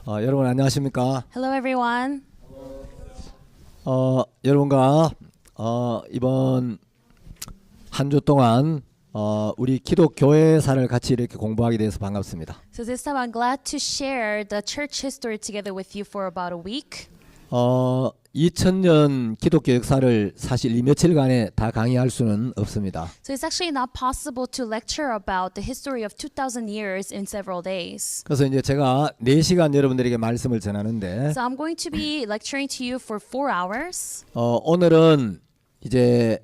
여러분 안녕하십니까? Hello, everyone. 여러분과 이번 한 주 동안 우리 기독교회사를 같이 이렇게 공부하게 돼서 반갑습니다. So this time I'm glad to share the church history together with you for about a week. 2000년 기독교 역사를 사실 이 며칠간에 다 강의할 수는 없습니다. So it's actually not possible to lecture about the history of 2000 years in several days. 그래서 이제 제가 4시간 여러분들에게 말씀을 전하는데 So I'm going to be lecturing to you for 4 hours. 오늘은 이제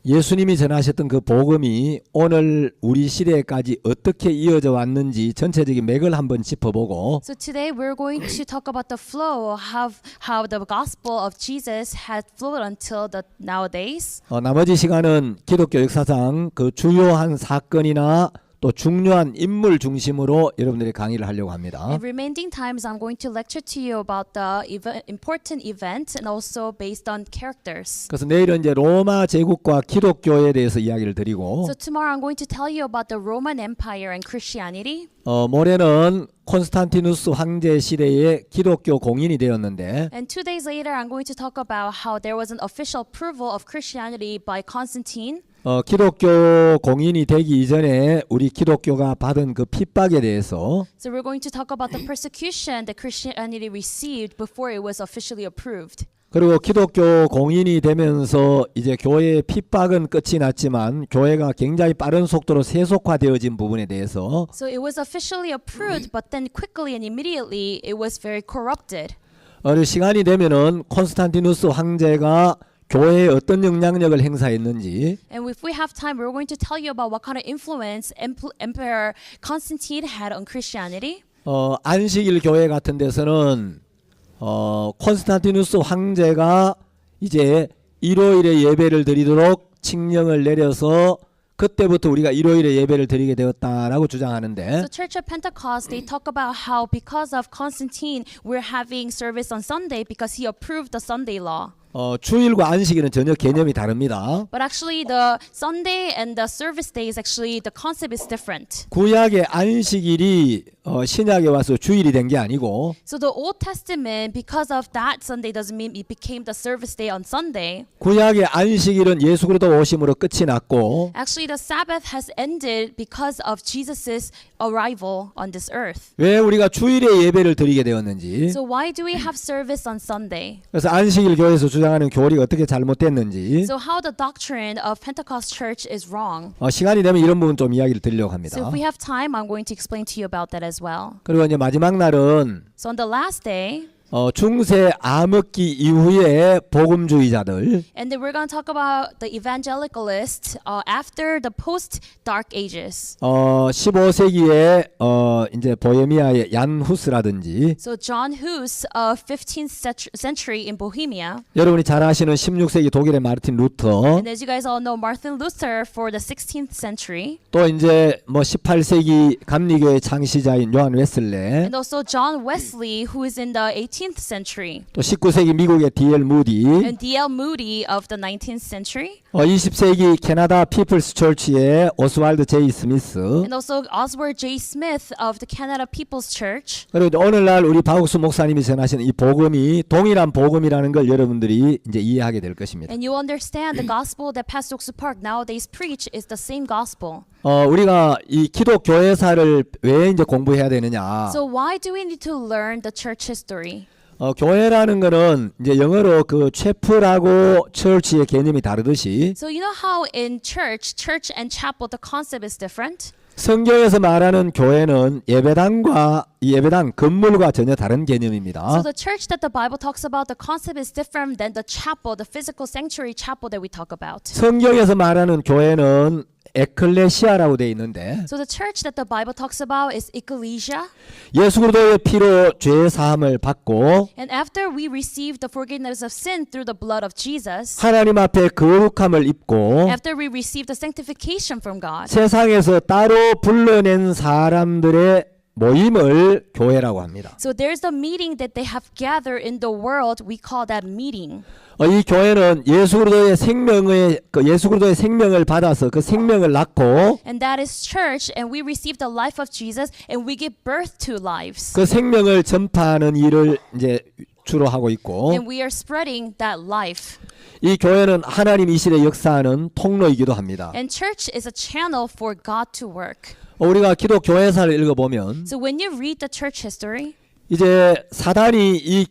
예수님이 전하셨던 그 복음이 오늘 우리 시대까지 어떻게 이어져 왔는지 전체적인 맥을 한번 짚어보고 So today we're going to talk about the flow of how the gospel of Jesus had flowed until the nowadays. 나머지 시간은 기독교 역사상 그 주요한 사건이나 또 중요한 인물 중심으로 여러분들이 강의를 하려고 합니다. In remaining times, I'm going to lecture to you about the important event and also based on characters. 그래서 내일은 이제 로마 제국과 기독교에 대해서 이야기를 드리고 So tomorrow, I'm going to tell you about the Roman Empire and Christianity. 모레는 콘스탄티누스 황제 시대의 기독교 공인이 되었는데 And 2 days later, I'm going to talk about how there was an official approval of Christianity by Constantine. 기독교 공인이 되기 이전에 우리 기독교가 받은 그 핍박에 대해서 So we're going to talk about the persecution that Christianity received before it was officially approved. 그리고 기독교 공인이 되면서 이제 교회의 핍박은 끝이 났지만 교회가 굉장히 빠른 속도로 세속화되어진 부분에 대해서 So it was officially approved, but then quickly and immediately it was very corrupted. 시간이 되면은 콘스탄티누스 황제가 교회에 어떤 영향력을 행사했는지 And if we have time, we're going to tell you about what kind of influence Emperor Constantine had on Christianity. 안식일 교회 같은 데서는 콘스탄티누스 황제가 이제 일요일에 예배를 드리도록 칙령을 내려서 그때부터 우리가 일요일에 예배를 드리게 되었다라고 주장하는데 So Church of Pentecost, they talk about how because of Constantine, we're having service on Sunday because he approved the Sunday law. 주일과 안식일은 전혀 개념이 다릅니다. But actually, the Sunday and the service days, actually, the concept is different. 구약의 안식일이 신약에 와서 주일이 된 게 아니고 So the Old Testament, because of that Sunday, doesn't mean it became the service day on Sunday. 구약의 안식일은 예수 그리스도 오심으로 끝이 났고 Actually, the Sabbath has ended because of Jesus's arrival on this earth. 왜 우리가 주일에 예배를 드리게 되었는지 So why do we have service on Sunday? 그래서 안식일 교회에서 주장하는 교리가 어떻게 잘못됐는지 So how the doctrine of Pentecost Church is wrong. 시간이 되면 이런 부분 좀 이야기를 드리려고 합니다. So if we have time, I'm going to explain to you about that as well. 그리고 이제 마지막 날은 So on the last day, 중세 암흑기 이후의 복음주의자들 and then we're going to talk about the evangelicalists after the post-dark ages. 15세기에 이제 보헤미아의 얀 후스라든지 So John Hus of 15th century in Bohemia. 여러분이 잘 아시는 16세기 독일의 마르틴 루터 And as you guys all know, Martin Luther for the 16th century. 또 이제 뭐 18세기 감리교의 창시자인 요한 웨슬레 And also John Wesley, who is in the 18th century. 또 19세기 미국의 D.L. 무디 And D.L. Moody of the 19th century. 20세기 캐나다 피플스 철치의 오스왈드 제이 스미스 And also Oswald J. Smith of the Canada People's Church. 그리고 이제 오늘날 우리 박욱수 목사님이 전하시는 이 복음이 동일한 복음이라는 걸 여러분들이 이제 이해하게 될 것입니다. And you understand the gospel that Pastor Oksu Park nowadays preach is the same gospel. 우리가 이 기독교회사를 왜 이제 공부해야 되느냐? So why do we need to learn the church history? 교회라는 거는 이제 영어로 그 chapel하고 church의 개념이 다르듯이 So you know how in church and chapel, the concept is different? 성경에서 말하는 교회는 예배당과 이 예배당 건물과 전혀 다른 개념입니다. So the church that the Bible talks about, the concept is different than the chapel, the physical sanctuary chapel that we talk about. 성경에서 말하는 교회는 에클레시아라고 돼 있는데 So the church that the Bible talks about is ecclesia. 예수 그리스도의 피로 죄 사함을 받고 And after we receive the forgiveness of sin through the blood of Jesus, 하나님 앞에 거룩함을 입고 after we receive the sanctification from God, 세상에서 따로 불러낸 사람들의 모임을 교회라고 합니다. So there's a meeting that they have gathered in the world. We call that meeting. 이 교회는 예수 그리스도의 생명을 받아서 그 생명을 낳고 And that is church, and we receive the life of Jesus, and we give birth to lives. 그 생명을 전파하는 일을 이제 주로 하고 있고, And we are spreading that life. 이 교회는 하나님 이 시대에 역사하는 통로이기도 합니다. And church is a channel for God to work. 우리가 기독 교회사를 읽어보면 So when you read the church history, 이제 사단이 이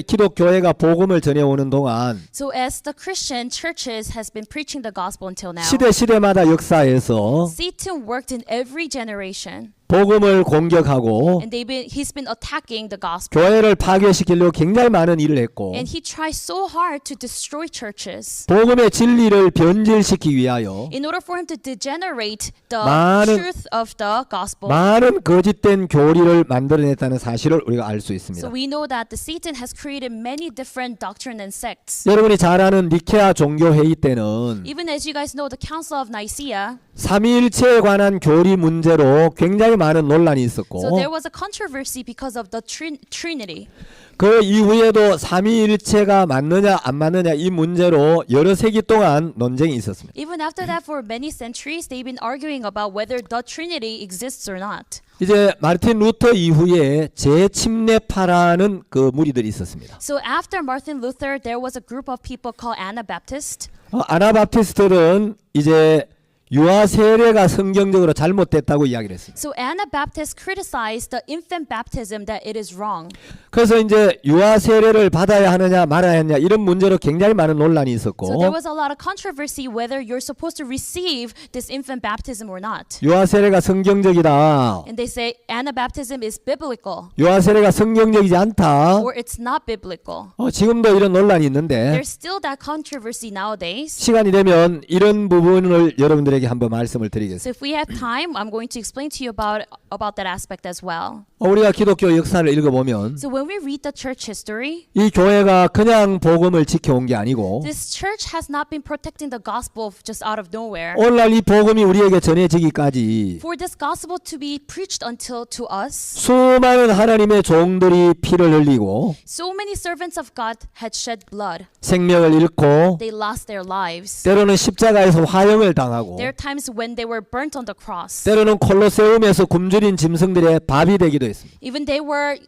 기독 교회가 복음을 전해오는 동안 so as the Christian churches has been preaching the gospel until now, 시대마다 역사에서 Satan worked in every generation, 복음을 공격하고 and he's been attacking the gospel. 교회를 파괴시키려고 굉장히 많은 일을 했고, And he tries so hard to destroy churches 복음의 진리를 변질시키기 위하여 in order for him to degenerate the 많은- truth of the gospel. 많은 거짓된 교리를 만들어냈다는 사실을 우리가 알 수 있습니다. So we know that the Satan has created many different doctrine and sects. 여러분이 잘 아는 니케아 종교회의 때는 Even as you guys know, the Council of Nicaea, 삼위일체에 관한 교리 문제로 굉장히 많은 논란이 있었고, so there was a controversy because of the Trinity. 그 이후에도 삼위일체가 맞느냐 안 맞느냐 이 문제로 여러 세기 동안 논쟁이 있었습니다. Even after that, for many centuries, they've been arguing about whether the Trinity exists or not. 이제 마르틴 루터 이후에 재침례파라는 그 무리들이 있었습니다. So after Martin Luther, there was a group of people called Anabaptist. 아나바프티스트들은 이제 유아 세례가 성경적으로 잘못됐다고 이야기를 했습니다. So Anabaptists criticized the infant baptism that it is wrong. 그래서 이제 유아 세례를 받아야 하느냐 말아야 하느냐 이런 문제로 굉장히 많은 논란이 있었고, So there was a lot of controversy whether you're supposed to receive this infant baptism or not. 유아 세례가 성경적이다, And they say Anabaptism is biblical 유아 세례가 성경적이지 않다. or it's not biblical. 지금도 이런 논란이 있는데 There's still that controversy nowadays. 시간이 되면 이런 부분을 여러분들에게 한번 말씀을 드리겠습니다. So if we have time, I'm going to explain to you about that aspect as well. 우리가 기독교 역사를 읽어보면 So when we read the church history, 이 교회가 그냥 복음을 지켜온 게 아니고 this church has not been protecting the gospel just out of nowhere. 오늘날 이 복음이 우리에게 전해지기까지 For this gospel to be preached until to us, 수많은 하나님의 종들이 피를 흘리고 so many servants of God had shed blood. 생명을 잃고 They lost their lives. 때로는 십자가에서 화형을 당하고 There are times when they were burnt on the cross. 때로는 콜로세움에서 굶주린 짐승들의 밥이 되기도 했습니다. Even they were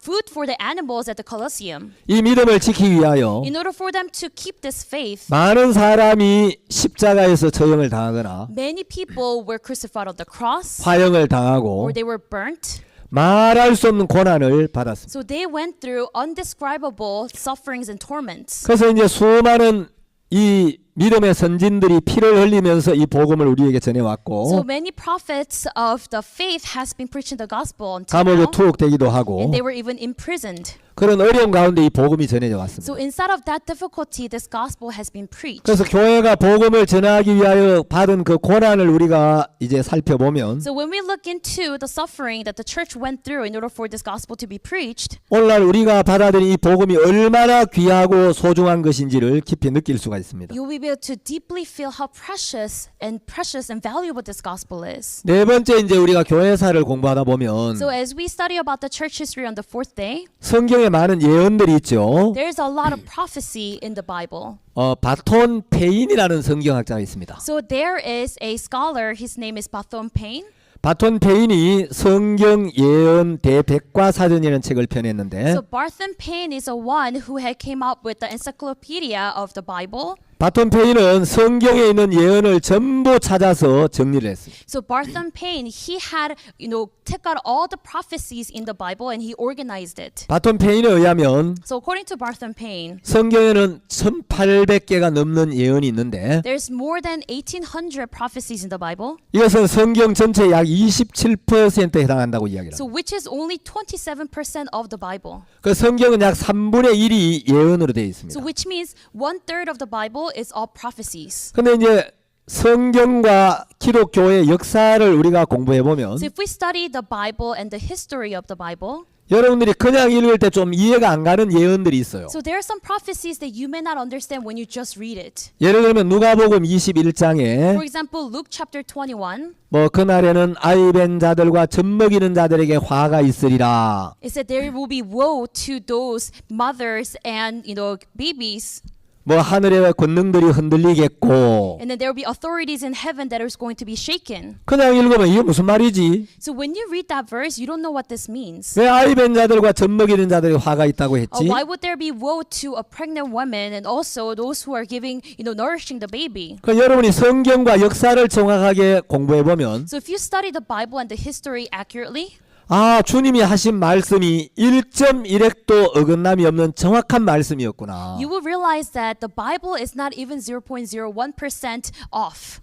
food for the animals at the Colosseum. 이 믿음을 지키기 위하여 In order for them to keep this faith, 많은 사람이 십자가에서 처형을 당하거나 many people were crucified on the cross 화형을 당하고 or they were burnt. 말할 수 없는 고난을 받았습니다. So they went through undescribable sufferings and torments. 그래서 이제 수많은 이 믿음의 선진들이 피를 흘리면서 이 복음을 우리에게 So 전해왔고 many prophets of the faith has been preaching the gospel until 감옥에 now, 투옥되기도 하고 and they were even imprisoned. 그런 어려운 가운데 이 복음이 전해져 왔습니다. So inside of that difficulty, this gospel has been preached. 그래서 교회가 복음을 전하기 위하여 받은 그 고난을 우리가 이제 살펴보면 So when we look into the suffering that the church went through in order for this gospel to be preached, 오늘날 우리가 받아들인 이 복음이 얼마나 귀하고 소중한 것인지를 깊이 느낄 수가 있습니다. you will be able to deeply feel how precious and valuable this gospel is. 네 번째 이제 우리가 교회사를 공부하다 보면 So as we study about the church history on the fourth day, 성경에 많은 예언들이 있죠. there's a lot of prophecy in the Bible. 바톤 페인이라는 성경학자가 있습니다. So there is a scholar, his name is Bathon Payne. 바톤 페인이 성경 예언 대백과사전이라는 책을 펴냈는데 So Barthon Payne is a one who had came up with the encyclopedia of the Bible. 바톤 페인은 성경에 있는 예언을 전부 찾아서 정리를 했습니다. So Barthon Payne, he had, took out all the prophecies in the Bible and he organized it. 바톤 페인에 의하면 So according to Barthon Payne, 성경에는 1800개가 넘는 예언이 있는데 there's more than 1800 prophecies in the Bible. 이것은 성경 전체 약 27%에 해당한다고 이야기합니다. So which is only 27% of the Bible. 그 성경은 약 3분의 1이 예언으로 되어 있습니다. So which means 1/3 of the Bible is all prophecies. 근데 이제 성경과 기독교의 역사를 우리가 공부해 보면 So if we study the Bible and the history of the Bible, 여러분들이 그냥 읽을 때 좀 이해가 안 가는 예언들이 있어요. So there are some prophecies that you may not understand when you just read it. 예를 들면 누가복음 21장에 For example, Luke chapter 21, 뭐 그날에는 아이 벤 자들과 젖먹이는 자들에게 화가 있으리라. it said there will be woe to those mothers and babies. 뭐 하늘의 권능들이 흔들리겠고. And then there will be authorities in heaven that is going to be shaken. 그냥 읽으면 이게 무슨 말이지? So when you read that verse, you don't know what this means. 왜 아이 벤 자들과 젖먹이는 자들이 화가 있다고 했지? Why would there be woe to a pregnant woman and also those who are giving, nourishing the baby? 그 여러분이 성경과 역사를 정확하게 공부해 보면 So if you study the Bible and the history accurately, 아, 주님이 하신 말씀이 1.1획도 어긋남이 없는 정확한 말씀이었구나. you will realize that the Bible is not even 0.01% off.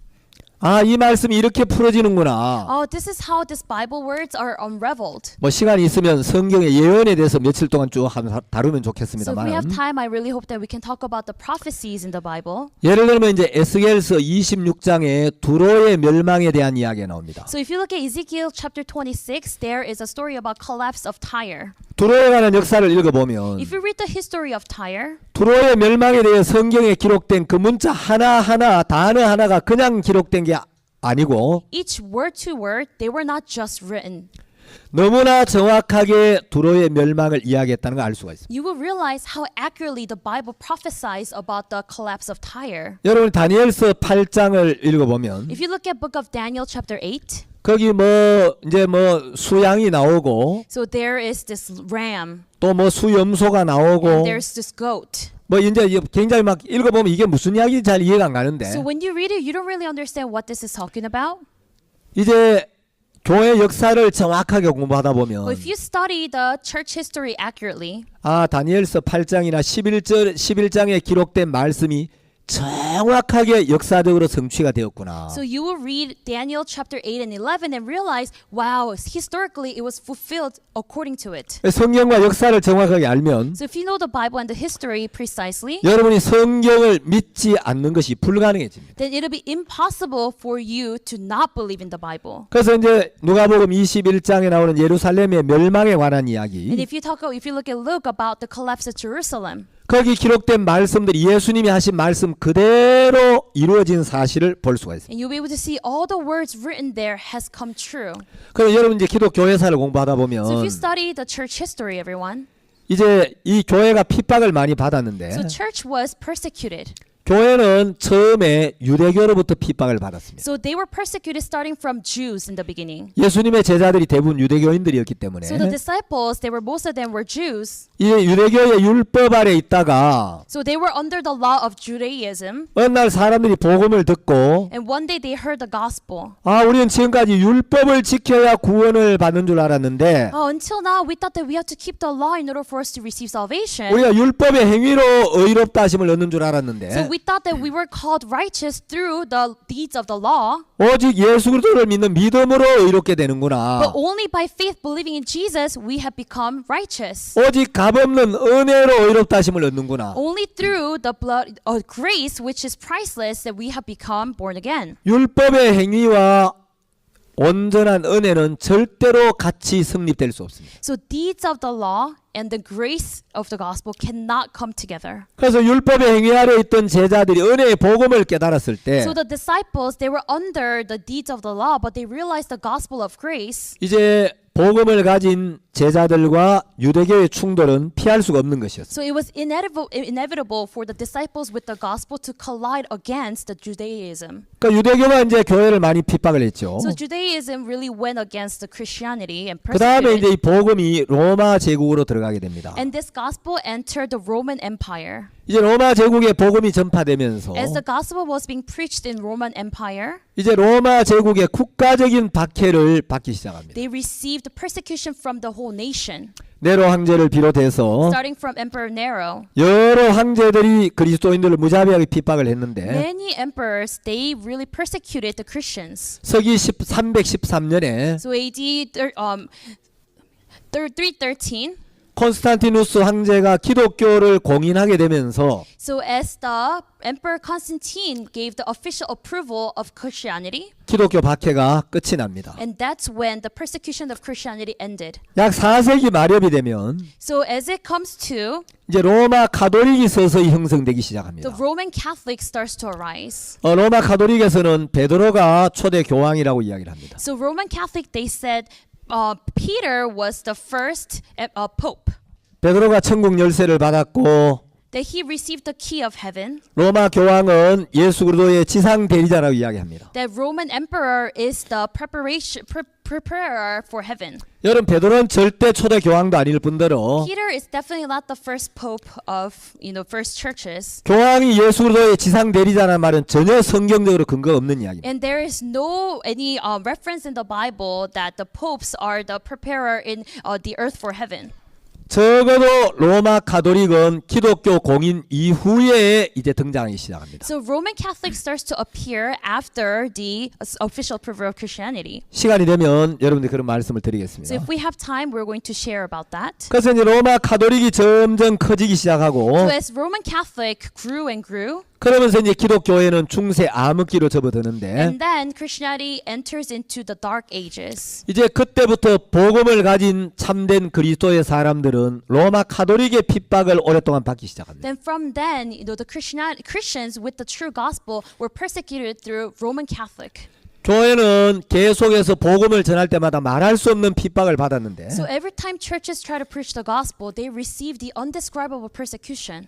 아, 이 말씀이 이렇게 풀어지는구나. Oh, this is how these Bible words are unraveled. 뭐 시간이 있으면 성경의 예언에 대해서 며칠 동안 쭉 다루면 So if 좋겠습니다만. we have time, I really hope that we can talk about the prophecies in the Bible. 예를 들면 이제 에스겔서 26장에 두로의 멸망에 대한 이야기가 나옵니다. So if you look at Ezekiel chapter 26, there is a story about collapse of Tyre. 두로에 관한 역사를 읽어보면 If you read the history of Tyre, 두로의 멸망에 대해 성경에 기록된 그 문자 하나하나 단어 하나가 그냥 기록된 게 아니고 each word to word, they were not just written. 너무나 정확하게 두로의 멸망을 이야기했다는 걸 알 수가 있습니다. You will realize how accurately the Bible prophesies about the collapse of Tyre. 여러분 다니엘서 8장을 읽어보면 If you look at book of Daniel chapter 8, 거기 이제 수양이 나오고 so there is this ram 또 수염소가 나오고 and there's this goat. 이제 굉장히 막 읽어보면 이게 무슨 이야기인지 잘 이해가 안 가는데 So when you read it, you don't really understand what this is talking about. 이제 교회 역사를 정확하게 공부하다 But 보면 if you study the church history accurately, 아 다니엘서 8장이나 11장에 기록된 말씀이 정확하게 역사적으로 성취가 되었구나. so you will read Daniel chapter 8 and 11 and realize, wow, historically it was fulfilled according to it. 성경과 역사를 정확하게 알면 So if you know the Bible and the history precisely, 여러분이 성경을 믿지 않는 것이 불가능해집니다. then it'll be impossible for you to not believe in the Bible. 그래서 이제 누가복음 21장에 나오는 예루살렘의 멸망에 관한 And 이야기 if you look at Luke about the collapse of Jerusalem, 거기 기록된 말씀들이 예수님이 하신 말씀 그대로 이루어진 사실을 볼 수가 있습니다. and you'll be able to see all the words written there has come true. 그럼 여러분 이제 기독 교회사를 공부하다 So if 보면 you study the church history, everyone, 이제 이 교회가 핍박을 많이 so 받았는데 church was persecuted. 교회는 처음에 유대교로부터 핍박을 받았습니다. So they were persecuted starting from Jews in the beginning. 예수님의 제자들이 대부분 유대교인들이었기 때문에 So the disciples, most of them were Jews. 이 유대교의 율법 아래 있다가 So they were under the law of Judaism. 어느 날 사람들이 복음을 듣고 And one day they heard the gospel. 아 우리는 지금까지 율법을 지켜야 구원을 받는 줄 알았는데 Oh, until now we thought that we have to keep the law in order for us to receive salvation. 우리가 율법의 행위로 의롭다 하심을 얻는 줄 So 알았는데 we thought that we were called righteous through the deeds of the law. 오직 예수 그리스도를 믿는 믿음으로 의롭게 But 되는구나. only by faith believing in Jesus we have become righteous. 오직 값없는 은혜로 의롭다 하심을 얻는구나. Only through the blood of grace which is priceless that we have become born again. 율법의 행위와 온전한 은혜는 절대로 같이 성립될 수 없습니다. So deeds of the law and the grace of the gospel cannot come together. 그래서 율법의 행위 아래 있던 제자들이 은혜의 복음을 깨달았을 때 So the disciples, they were under the deeds of the law, but they realized the gospel of grace. 이제 복음을 가진 제자들과 유대교의 충돌은 피할 수가 없는 것이었어요. So it was inevitable for the disciples with the gospel to collide against the Judaism. 그러니까 유대교가 이제 교회를 많이 핍박을 했죠. So Judaism really went against the Christianity and 그 다음에 이제 persecuted. 이 복음이 로마 제국으로 들어가게 됩니다. And this gospel entered the Roman Empire. 이제 로마 제국의 복음이 전파되면서 As the gospel was being preached in Roman Empire, 이제 로마 제국의 국가적인 박해를 받기 시작합니다. they received persecution from the whole nation, 네로 황제를 비롯해서 starting from Emperor Nero. 여러 황제들이 그리스도인들을 무자비하게 핍박을 했는데 Many emperors, they really persecuted the Christians. 서기 313년에 So AD 313, 콘스탄티누스 황제가 기독교를 공인하게 되면서 So as the Emperor Constantine gave the official approval of Christianity, 기독교 박해가 끝이 납니다. and that's when the persecution of Christianity ended. 약 4세기 말엽이 되면 So as it comes to 이제 로마 가톨릭이 서서히 형성되기 the 시작합니다. Roman Catholic starts to arise. 로마 가톨릭에서는 베드로가 초대 교황이라고 이야기를 합니다. So Roman Catholic, they said Peter was the first pope, 베드로가 천국 열쇠를 받았고 that he received the key of heaven, 로마 교황은 예수 그리스도의 지상 대리자라고 이야기합니다. that Roman emperor is the preparer for heaven. 여러분 베드로는 절대 초대 교황도 아닐 뿐더러 Peter is definitely not the first pope of first churches. 교황이 예수 그리스도의 지상 대리자라는 말은 전혀 성경적으로 근거 없는 이야기입니다. And there is no any reference in the Bible that the popes are the preparer in the earth for heaven. 적어도 로마 가톨릭은 기독교 공인 이후에 이제 등장하기 시작합니다. So Roman Catholic starts to appear after the official approval of Christianity. 시간이 되면 여러분들 그런 말씀을 So 드리겠습니다. if we have time, we're going to share about that. 그래서 이제 로마 가톨릭이 점점 커지기 시작하고 So as Roman Catholic grew and grew, 그러면서 이제 기독교회는 중세 암흑기로 접어드는데 and then Christianity enters into the dark ages. 이제 그때부터 복음을 가진 참된 그리스도의 사람들은 로마 가톨릭의 핍박을 오랫동안 받기 시작합니다. Then from then, the Christians with the true gospel were persecuted through Roman Catholic. 교회는 계속해서 복음을 전할 때마다 말할 수 없는 핍박을 받았는데 So every time churches try to preach the gospel, they receive the undescribable persecution.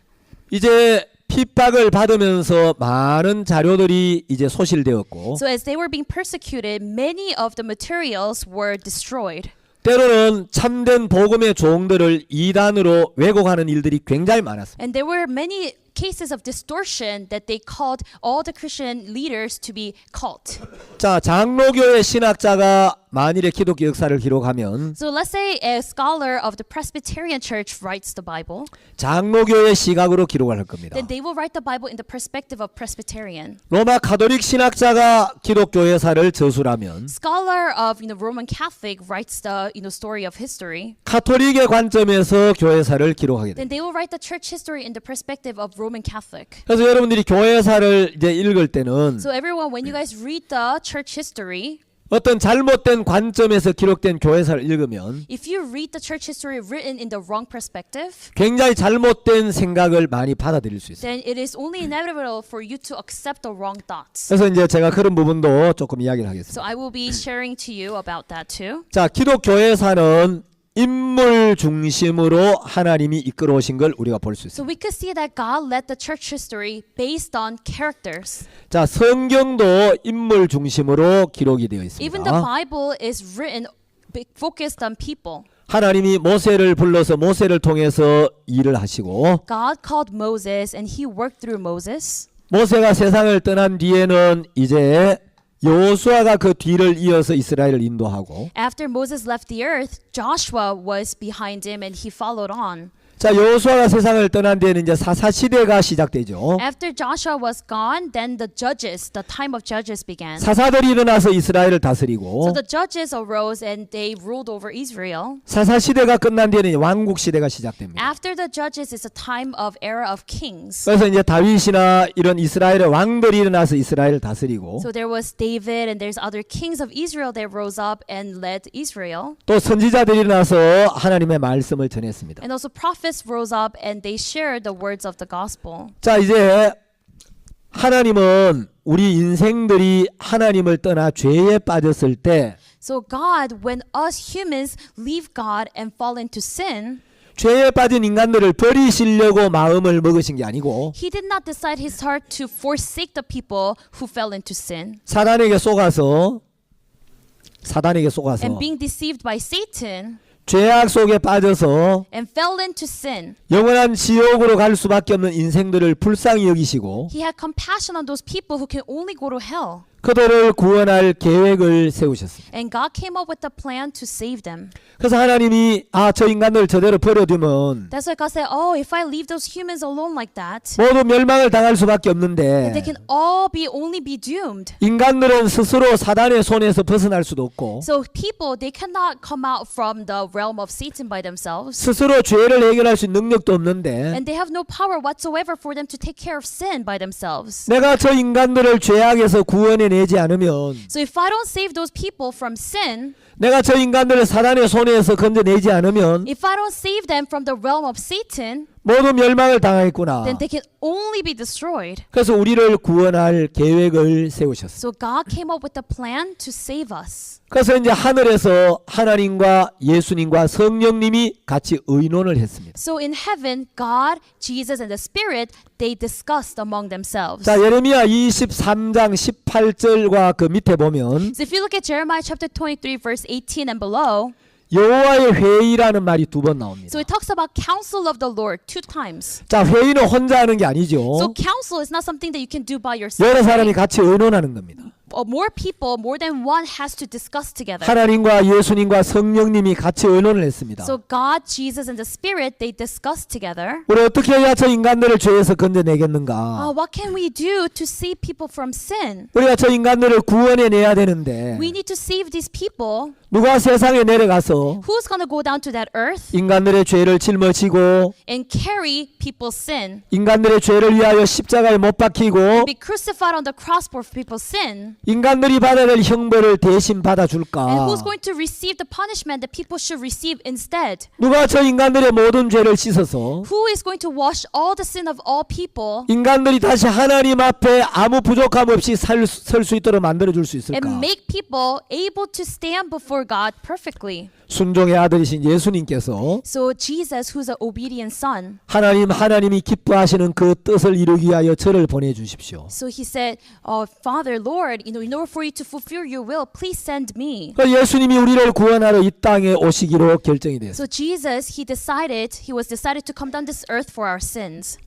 이제 핍박을 받으면서 많은 자료들이 이제 소실되었고 So as they were being persecuted, many of the materials were destroyed. 때로는 참된 복음의 종들을 이단으로 왜곡하는 일들이 굉장히 많았습니다. And there were many cases of distortion that they called all the Christian leaders to be cult. 자, 장로교의 신학자가 만일의 기독교 역사를 기록하면 So let's say a scholar of the Presbyterian Church writes the Bible, 장로교의 시각으로 기록을 할 겁니다. then they will write the Bible in the perspective of Presbyterian. 로마 가톨릭 신학자가 기독교 역사를 저술하면 Scholar of Roman Catholic writes the story of history, 가톨릭의 관점에서 교회사를 기록하게 됩니다. then they will write the church history in the perspective of Roman Catholic. 그래서 여러분들이 교회사를 이제 읽을 때는 So everyone, when you guys read the church history, 어떤 잘못된 관점에서 기록된 교회사를 읽으면 if you read the church history written in the wrong perspective, 굉장히 잘못된 생각을 많이 받아들일 수 있어요. then it is only inevitable for you to accept the wrong thoughts. 그래서 이제 제가 그런 부분도 조금 이야기를 하겠습니다. So I will be sharing to you about that too. 자, 기독교회사는 인물 중심으로 하나님이 이끌어 오신 걸 우리가 볼 수 So 있습니다. we could see that God led the church history based on characters. 자, 성경도 인물 중심으로 기록이 되어 Even the 있습니다. Bible is written focused on people. 하나님이 모세를 불러서 모세를 통해서 일을 하시고 God called Moses and he worked through Moses. 모세가 세상을 떠난 뒤에는 이제 여호수아가 그 뒤를 이어서 이스라엘을 인도하고 After Moses left the earth, Joshua was behind him and he followed on. 자, 여호수아가 세상을 떠난 뒤에는 이제 사사 시대가 시작되죠. After Joshua was gone, then the time of judges began. 사사들이 일어나서 이스라엘을 So 다스리고 the judges arose and they ruled over Israel. 사사 시대가 끝난 뒤에는 왕국 시대가 시작됩니다. After the judges is a time of era of kings. 그래서 이제 다윗이나 이런 이스라엘의 왕들이 일어나서 이스라엘을 다스리고 So there was David and there's other kings of Israel that rose up and led Israel. 또 선지자들이 일어나서 하나님의 말씀을 전했습니다. And also prophets rose up and they shared the words of the gospel. 자, 이제 하나님은 우리 인생들이 하나님을 떠나 죄에 빠졌을 때 So God, when us humans leave God and fall into sin, 죄에 빠진 인간들을 버리시려고 마음을 먹으신 게 아니고 He did not decide His heart to forsake the people who fell into sin. 사단에게 속아서 And being deceived by Satan 죄악 속에 빠져서 and fell into sin, 영원한 지옥으로 갈 수밖에 없는 인생들을 불쌍히 여기시고 He had compassion on those people who can only go to hell. 그들을 구원할 계획을 세우셨습니다. And God came up with a plan to save them. 그래서 하나님이 저 인간을 저대로 버려두면 That's why God said, oh, if I leave those humans alone like that, 모두 멸망을 당할 수밖에 then 없는데 they can all only be doomed. 인간들은 스스로 사단의 손에서 벗어날 수도 없고 So people, they cannot come out from the realm of Satan by themselves. 스스로 죄를 해결할 수 있는 능력도 없는데 And they have no power whatsoever for them to take care of sin by themselves. 내가 저 인간들을 죄악에서 구원해내지 않으면 So if I don't save those people from sin, 내가 저 인간들을 사단의 손에서 건져내지 않으면 if I don't save them from the realm of Satan, 모두 멸망을 당하겠구나. then they can only be destroyed. 그래서 우리를 구원할 계획을 세우셨어요. So God came up with a plan to save us. 그래서 이제 하늘에서 하나님과 예수님과 성령님이 같이 의논을 했습니다. So in heaven, God, Jesus, and the Spirit, they discussed among themselves. 자, 예레미야 23장 18절과 그 밑에 보면 So if you look at Jeremiah chapter 23, verse 18 and below, 여호와의 회의라는 말이 두 번 나옵니다. so it talks about counsel of the Lord 2 times. 자, 회의는 혼자 하는 게 So 아니죠. counsel is not something that you can do by yourself. 여러 사람이 right? 같이 의논하는 겁니다. More people, more than one has to discuss together. 하나님과 예수님과 성령님이 같이 의논을 했습니다. So God, Jesus, and the Spirit, they discuss together. 우리 어떻게 해야 저 인간들을 죄에서 건져내겠는가? What can we do to save people from sin? 우리가 저 인간들을 구원해내야 되는데 We need to save these people. 누가 세상에 내려가서 Who's going to go down to that earth 인간들의 죄를 짊어지고 and carry people's sin? 인간들의 죄를 위하여 십자가에 못 박히고 Be crucified on the cross for people's sin? 인간들이 받아야 될 형벌을 대신 And 받아줄까? who's going to receive the punishment that people should receive instead? 누가 저 인간들의 모든 죄를 씻어서 Who is going to wash all the sin of all people 인간들이 다시 하나님 앞에 아무 부족함 없이 설 수 있도록 만들어줄 수 있을까? and make people able to stand before God perfectly? 순종의 아들이신 예수님께서 So Jesus, who's an obedient son, 하나님이 기뻐하시는 그 뜻을 이루기 위하여 저를 보내주십시오. so he said, Father, Lord, in order for you to fulfill your will, please send me. 예수님이 우리를 구원하러 이 땅에 오시기로 결정이 됐어요. So Jesus, he was decided to come down this earth for our sins.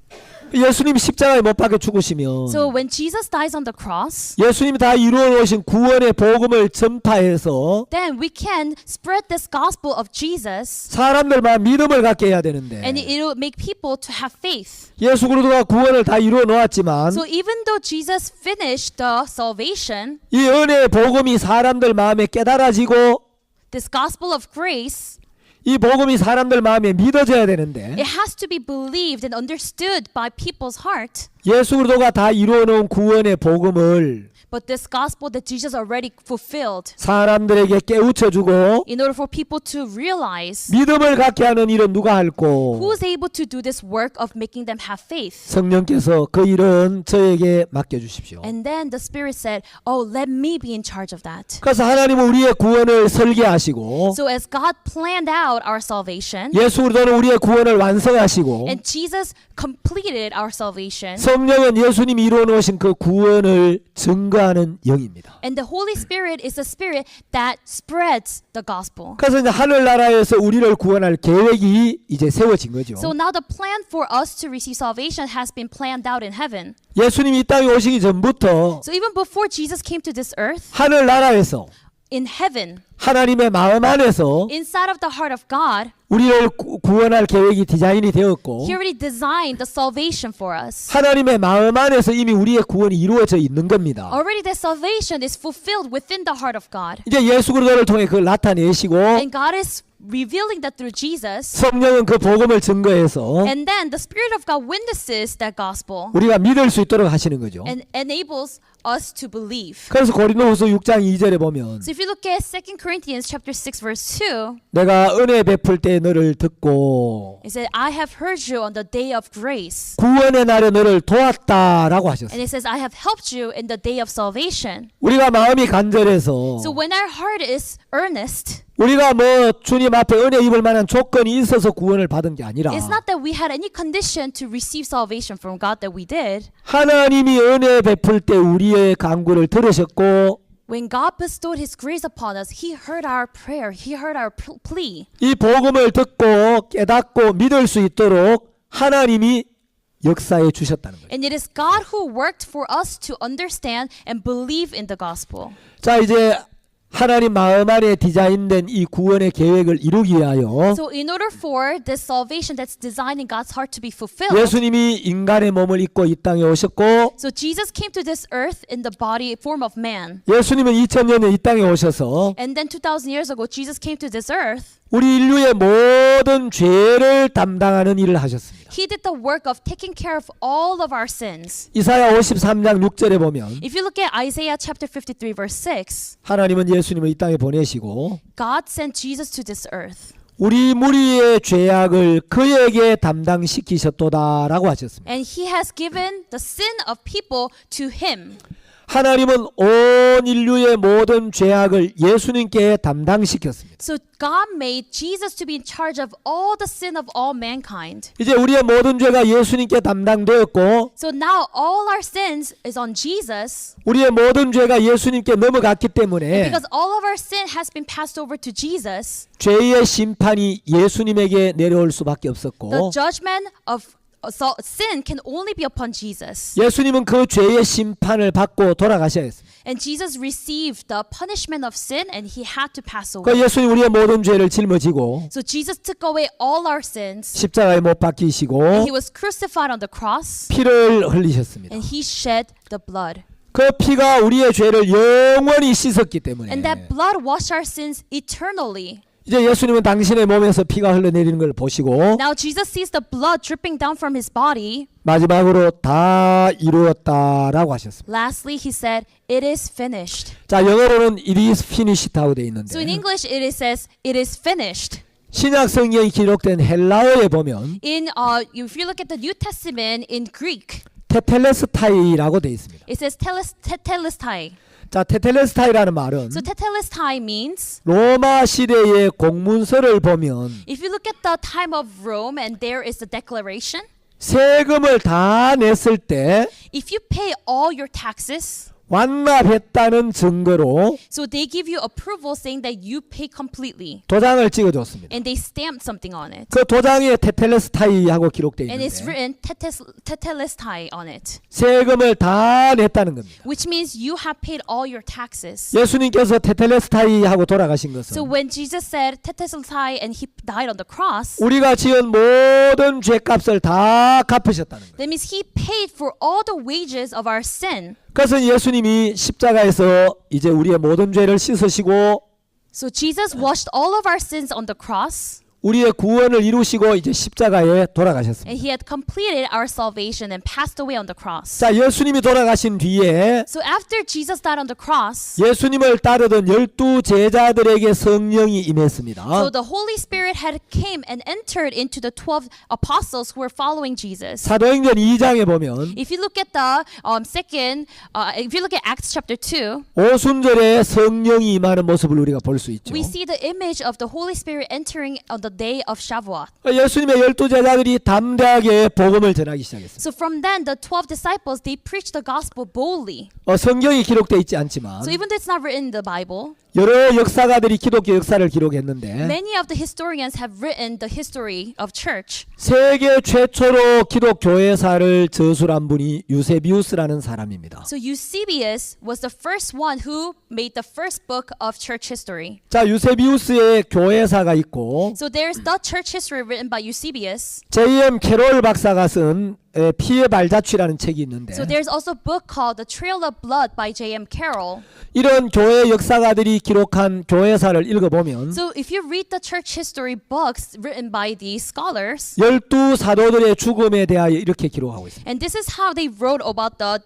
예수님 십자가에 못 박혀 죽으시면 So when Jesus dies on the cross, 예수님이 다 이루어 놓으신 구원의 복음을 전파해서 then we can spread this gospel of Jesus, 사람들만 믿음을 갖게 해야 되는데 and it will make people to have faith. 예수 그리스도가 구원을 다 이루어 놓았지만 So even though Jesus finished the salvation, 이 은혜의 복음이 사람들 마음에 깨달아지고 this gospel of grace, 이 복음이 사람들 마음에 믿어져야 되는데 it has to be believed and understood by people's heart. 예수 그리스도가 다 이루어 놓은 구원의 복음을 But this gospel that Jesus already fulfilled, 사람들에게 깨우쳐주고 in order for people to realize, 믿음을 갖게 하는 일은 누가 할꼬? who is able to do this work of making them have faith? 성령께서 그 일은 저에게 맡겨주십시오. And then the Spirit said, let me be in charge of that. 그래서 하나님은 우리의 구원을 설계하시고 So as God planned out our salvation, 예수 그리스도는 우리의 구원을 완성하시고 and Jesus completed our salvation, 성령은 예수님이 이루어 놓으신 그 구원을 증거하는 영입니다. and the Holy Spirit is the Spirit that spreads the gospel. 그래서 이제 하늘나라에서 우리를 구원할 계획이 이제 세워진 거죠. So now the plan for us to receive salvation has been planned out in heaven. 예수님이 이 땅에 오시기 전부터 So even before Jesus came to this earth, 하늘나라에서 in heaven, 하나님의 마음 안에서 inside of the heart of God, 우리를 구원할 계획이 디자인이 되었고 He already designed the salvation for us. 하나님의 마음 안에서 이미 우리의 구원이 이루어져 있는 겁니다. Already the salvation is fulfilled within the heart of God. 이제 예수 그리스도를 통해 그걸 나타내시고 And God is revealing that through Jesus. 성령은 그 복음을 증거해서 And then the Spirit of God witnesses that gospel 우리가 믿을 수 있도록 하시는 거죠. and enables us to believe. 그래서 고린도후서 6장 2절에 보면 So if you look at 2 Corinthians chapter 6 verse 2, 내가 은혜 베풀 때 너를 듣고 it said, I have heard you on the day of grace. 구원의 날에 너를 도왔다라고 하셨어요. And it says, I have helped you in the day of salvation. 우리가 마음이 간절해서 So when our heart is earnest, 우리가 뭐 주님 앞에 은혜 입을 만한 조건이 있어서 구원을 받은 게 아니라 it's not that we had any condition to receive salvation from God that we did. 하나님이 은혜 베풀 때 우리의 간구를 들으셨고 When God bestowed His grace upon us, He heard our prayer. He heard our plea. 이 복음을 듣고 깨닫고 믿을 수 있도록 하나님이 역사해 주셨다는 거예요. And it is God who worked for us to understand and believe in the gospel. 자, 이제 하나님 마음 안에 디자인된 이 구원의 계획을 이루기 위하여 So in order for this salvation that's designed in God's heart to be fulfilled, 예수님이 인간의 몸을 입고 이 땅에 오셨고 so Jesus came to this earth in the body form of man. 예수님은 2000년 전 이 땅에 오셔서 And then 2000 years ago Jesus came to this earth. 우리 인류의 모든 죄를 담당하는 일을 하셨습니다. He did the work of taking care of all of our sins. 이사야 53장 6절에 보면 If you look at Isaiah chapter 53 verse 6, 하나님은 예수님을 이 땅에 보내시고 God sent Jesus to this earth. 우리 무리의 죄악을 그에게 담당시키셨도다라고 하셨습니다. And he has given the sin of people to him. 하나님은 온 인류의 모든 죄악을 예수님께 담당시켰습니다. So God made Jesus to be in charge of all the sin of all mankind. 이제 우리의 모든 죄가 예수님께 담당되었고 So now all our sins is on Jesus. 우리의 모든 죄가 예수님께 넘어갔기 때문에 Because all of our sin has been passed over to Jesus, 죄의 심판이 예수님에게 내려올 수밖에 the 없었고 judgment of sin can only be upon Jesus. 예수님은 그 죄의 심판을 받고 돌아가셔야 했습니다. And Jesus received the punishment of sin and he had to pass 그 away. 예수님 우리의 모든 죄를 짊어지고 So Jesus took away all our sins. 십자가에 못 박히시고 And he was crucified on the cross 피를 흘리셨습니다. and he shed the blood. 그 피가 우리의 죄를 영원히 씻었기 때문에 And that blood washed our sins eternally. 이제 예수님은 당신의 몸에서 피가 흘러내리는 걸 보시고 Now Jesus sees the blood dripping down from his body. 마지막으로 다 이루었다라고 하셨습니다. Lastly, he said, "It is finished." 자, 영어로는 it is finished하고 되어 So in 있는데 English, it says, "It is finished." 신약 성경이 기록된 헬라어에 보면 In if you look at the New Testament in Greek, 테텔레스타이라고 되어 있습니다. it says tetelestai. 자, 테텔레스타이라는 말은 So tetelestai means 로마 시대의 공문서를 보면 if you look at the time of Rome and there is the declaration, 세금을 다 냈을 때 if you pay all your taxes, 완납했다는 증거로 so they give you approval saying that you pay completely, 도장을 찍어줬습니다. and they stamped something on it, 그 도장에 테텔레스타이하고 기록되어 and it's 있는데 written tetelestai on it, 세금을 다 냈다는 겁니다. which means you have paid all your taxes. 예수님께서 테텔레스타이하고 돌아가신 것은 So when Jesus said tetelestai and he died on the cross, 우리가 지은 모든 죄값을 다 갚으셨다는 거예요. that means he paid for all the wages of our sin. 그것은 예수님이 십자가에서 이제 우리의 모든 죄를 씻으시고 So Jesus washed all of our sins on the cross, 우리의 구원을 이루시고 이제 십자가에 돌아가셨습니다. and he had completed our salvation and passed away on the cross. 자, 예수님이 돌아가신 뒤에 So after Jesus died on the cross, 예수님을 따르던 12 제자들에게 성령이 임했습니다. so the Holy Spirit had came and entered into the 12 apostles who were following Jesus. 사도행전 2장에 보면 If you look at the if you look at Acts chapter 2, 오순절에 성령이 임하는 모습을 우리가 볼 수 있죠. we see the image of the Holy Spirit entering on the day of Shavuot. 예수님의 12 제자들이 담대하게 복음을 전하기 시작했습니다. So from then, the 12 disciples, they preached the gospel boldly. 성경이 기록되어 있지 않지만 So even though it's not written in the Bible, 여러 역사가들이 기독교 역사를 기록했는데 many of the historians have written the history of church. 세계 최초로 기독교회사를 저술한 분이 유세비우스라는 사람입니다. So Eusebius was the first one who made the first book of church history. 자, 유세비우스의 교회사가 있고 So there's the church history written by Eusebius. J.M. 캐롤 박사가 쓴 피의 발자취라는 책이 있는데 So there's also a book called The Trail of Blood by J.M. Carroll. 이런 교회 역사가들이 기록한 교회사를 읽어보면 So if you read the church history books written by these scholars, 12 사도들의 죽음에 대하여 이렇게 기록하고 있습니다. and this is how they wrote about the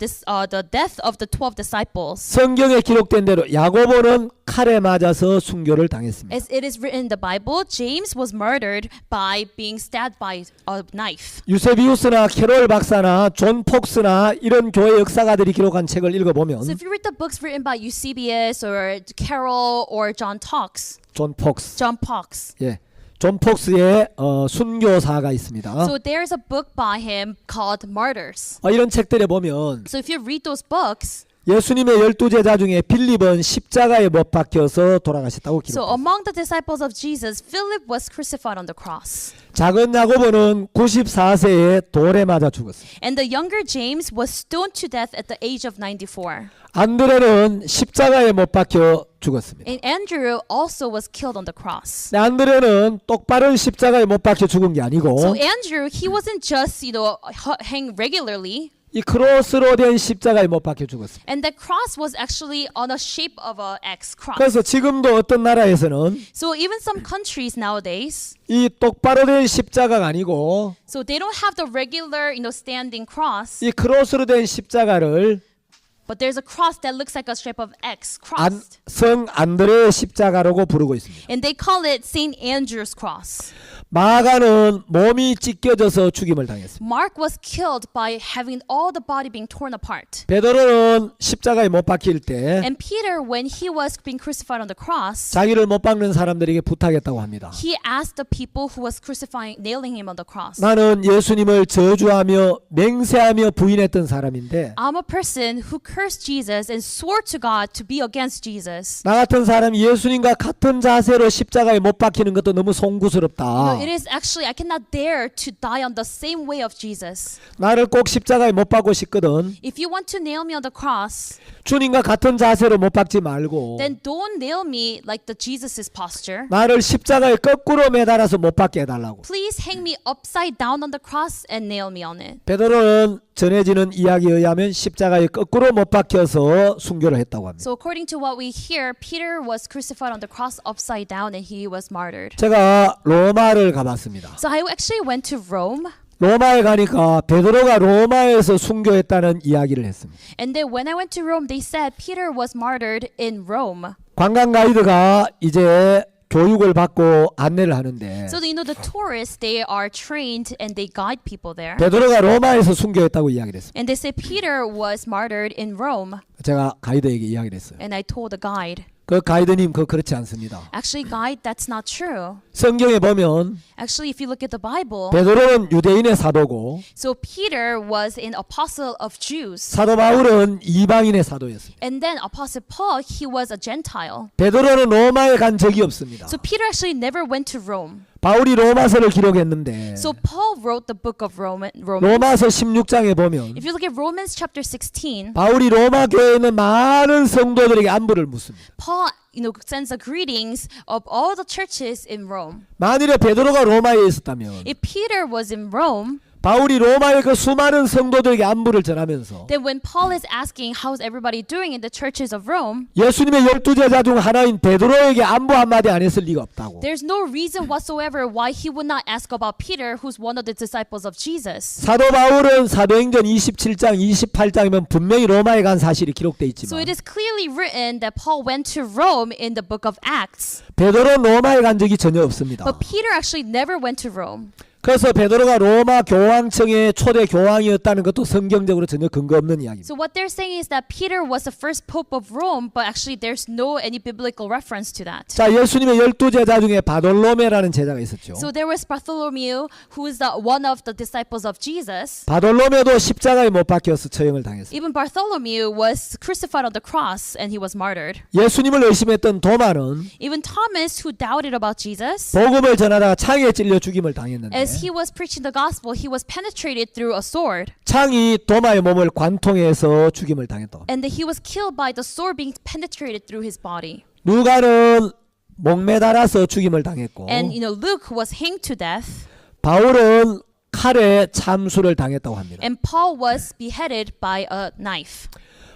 death of the 12 disciples. 성경에 기록된 대로 야고보는 칼에 맞아서 순교를 당했습니다. As it is written in the Bible, James was murdered by being stabbed by a knife. 유세비우스나 캐롤 박사나 존 폭스나 이런 교회 역사가들이 기록한 책을 읽어보면 So if you read the books written by Eusebius or Carroll or John Fox, 예, 존 폭스의 순교사가 있습니다. so there's a book by him called Martyrs. 이런 책들에 보면 So if you read those books, 예수님의 12제자 중에 빌립은 십자가에 못 박혀서 돌아가셨다고 So 기록합니다. among the disciples of Jesus, Philip was crucified on the cross. 작은 야고보는 94세에 돌에 맞아 죽었습니다. And the younger James was stoned to death at the age of 94. 안드레는 십자가에 못 박혀 죽었습니다. And Andrew also was killed on the cross. 안드레는 똑바른 십자가에 못 박혀 죽은 게 아니고 So Andrew, he wasn't just, hang regularly. 이 크로스로 된 십자가에 못 박혀 죽었습니다. And the cross was actually on a shape of a X cross. 그래서 지금도 어떤 나라에서는 So even some countries nowadays, 이 똑바로 된 십자가가 아니고 so they don't have the regular, standing cross, 이 크로스로 된 십자가를 but there's a cross that looks like a shape of X cross. 성 안드레의 십자가라고 부르고 있습니다. And they call it Saint Andrew's cross. 마가는 몸이 찢겨져서 죽임을 당했습니다. Mark was killed by having all the body being torn apart. 베드로는 십자가에 못 박힐 때 And Peter, when he was being crucified on the cross, 자기를 못 박는 사람들에게 부탁했다고 합니다. he asked the people who was nailing him on the cross. 나는 예수님을 저주하며 맹세하며 부인했던 사람인데 I'm a person who cursed Jesus and swore to God to be against Jesus. 나 같은 사람이 예수님과 같은 자세로 십자가에 못 박히는 것도 너무 송구스럽다. It is actually, I cannot dare to die on the same way of Jesus. 나를 꼭 십자가에 못 박고 싶거든. If you want to nail me on the cross, 주님과 같은 자세로 못 박지 말고 then don't nail me like the Jesus's posture. 나를 십자가에 거꾸로 매달아서 못 박게 해달라고. Please hang me upside down on the cross and nail me on it. 베드로는 전해지는 이야기에 의하면 십자가에 거꾸로 못 박혀서 순교를 했다고 합니다. So according to what we hear, Peter was crucified on the cross upside down and he was martyred. 제가 로마를 가봤습니다. So I actually went to Rome. 로마에 가니까 베드로가 로마에서 순교했다는 이야기를 했습니다. And then when I went to Rome, they said Peter was martyred in Rome. 관광 가이드가 이제 교육을 받고 안내를 하는데 So the tourists, they are trained and they guide people there. 베드로가 로마에서 순교했다고 이야기를 했습니다. And they say Peter was martyred in Rome. 제가 가이드에게 이야기를 했어요. And I told the guide, 그 가이드님 그거 그렇지 않습니다. actually, guide, that's not true. 성경에 보면 Actually, if you look at the Bible, 베드로는 유대인의 사도고 so Peter was an apostle of Jews. 사도 바울은 이방인의 사도였습니다. And then Apostle Paul, he was a Gentile. 베드로는 로마에 간 적이 없습니다. So Peter actually never went to Rome. 바울이 로마서를 기록했는데 So Paul wrote the book of Romans. 로마서 16장에 보면 If you look at Romans chapter 16, 바울이 로마 교회에 있는 많은 성도들에게 안부를 묻습니다. Paul, sends the greetings of all the churches in Rome. 만일에 베드로가 로마에 있었다면 If Peter was in Rome, 바울이 로마의 그 수많은 성도들에게 안부를 전하면서 then when Paul is asking how's everybody doing in the churches of Rome, 예수님의 12제자 중 하나인 베드로에게 안부 한마디 안 했을 리가 없다고. there's no reason whatsoever why he would not ask about Peter, who's one of the disciples of Jesus. 사도 바울은 사도행전 27장 28장이면 분명히 로마에 간 사실이 기록돼 So 있지만 it is clearly written that Paul went to Rome in the book of Acts. 베드로는 로마에 간 적이 전혀 없습니다. But Peter actually never went to Rome. 그래서 베드로가 로마 교황청의 초대 교황이었다는 것도 성경적으로 전혀 근거 없는 이야기입니다. So what they're saying is that Peter was the first pope of Rome, but actually there's no any biblical reference to that. 자, 예수님의 12제자 중에 바돌로메라는 제자가 있었죠. So there was Bartholomew, who is one of the disciples of Jesus. 바돌로메도 십자가에 못 박혀서 처형을 당했습니다. Even Bartholomew was crucified on the cross and he was martyred. 예수님을 의심했던 도마는 Even Thomas, who doubted about Jesus, 복음을 전하다가 창에 찔려 죽임을 당했는데 as he was preaching the gospel, he was penetrated through a sword. 창이 도마의 몸을 관통해서 죽임을 당했다. And that he was killed by the sword being penetrated through his body. 누가는 목매달아서 죽임을 당했고 And Luke was hanged to death. 바울은 칼에 참수를 당했다고 합니다. And Paul was beheaded by a knife.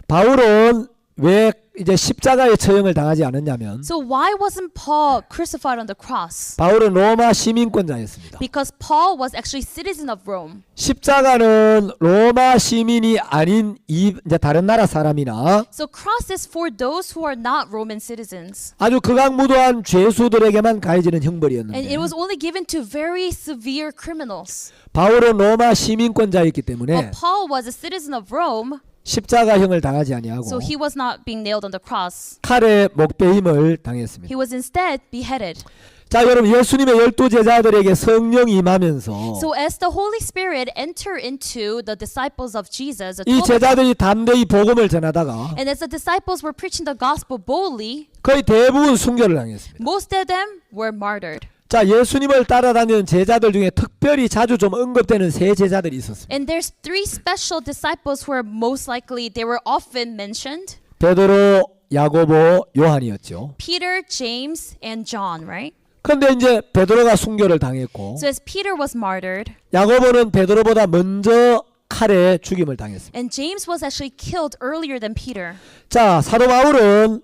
바울은 왜 이제 십자가의 처형을 당하지 않았냐면 So why wasn't Paul crucified on the cross? 바울은 로마 시민권자였습니다. Because Paul was actually citizen of Rome. 십자가는 로마 시민이 아닌 이제 다른 나라 사람이나 So cross is for those who are not Roman citizens. 아주 극악무도한 죄수들에게만 가해지는 And it 형벌이었는데 was only given to very severe criminals. 바울은 로마 시민권자였기 때문에 But Paul was a citizen of Rome, 십자가형을 당하지 아니하고 so he was not being nailed on the cross. 칼에 목베임을 당했습니다. He was instead beheaded. 자, 여러분 예수님의 12제자들에게 성령이 임하면서 So as the Holy Spirit enter into the disciples of Jesus, 이 제자들이 담대히 복음을 전하다가 and as the disciples were preaching the gospel boldly, 거의 대부분 순교를 당했습니다. most of them were martyred. 자, 예수님을 따라다니는 제자들 중에 특별히 자주 좀 언급되는 세 제자들이 있었습니다. And there's three special disciples who are most likely, they were often mentioned. 베드로, 야고보, 요한이었죠. Peter, James, and John, right? 그런데 이제 베드로가 순교를 당했고 So as Peter was martyred, 야고보는 베드로보다 먼저 칼에 죽임을 당했습니다. and James was actually killed earlier than Peter. 자, 사도 바울은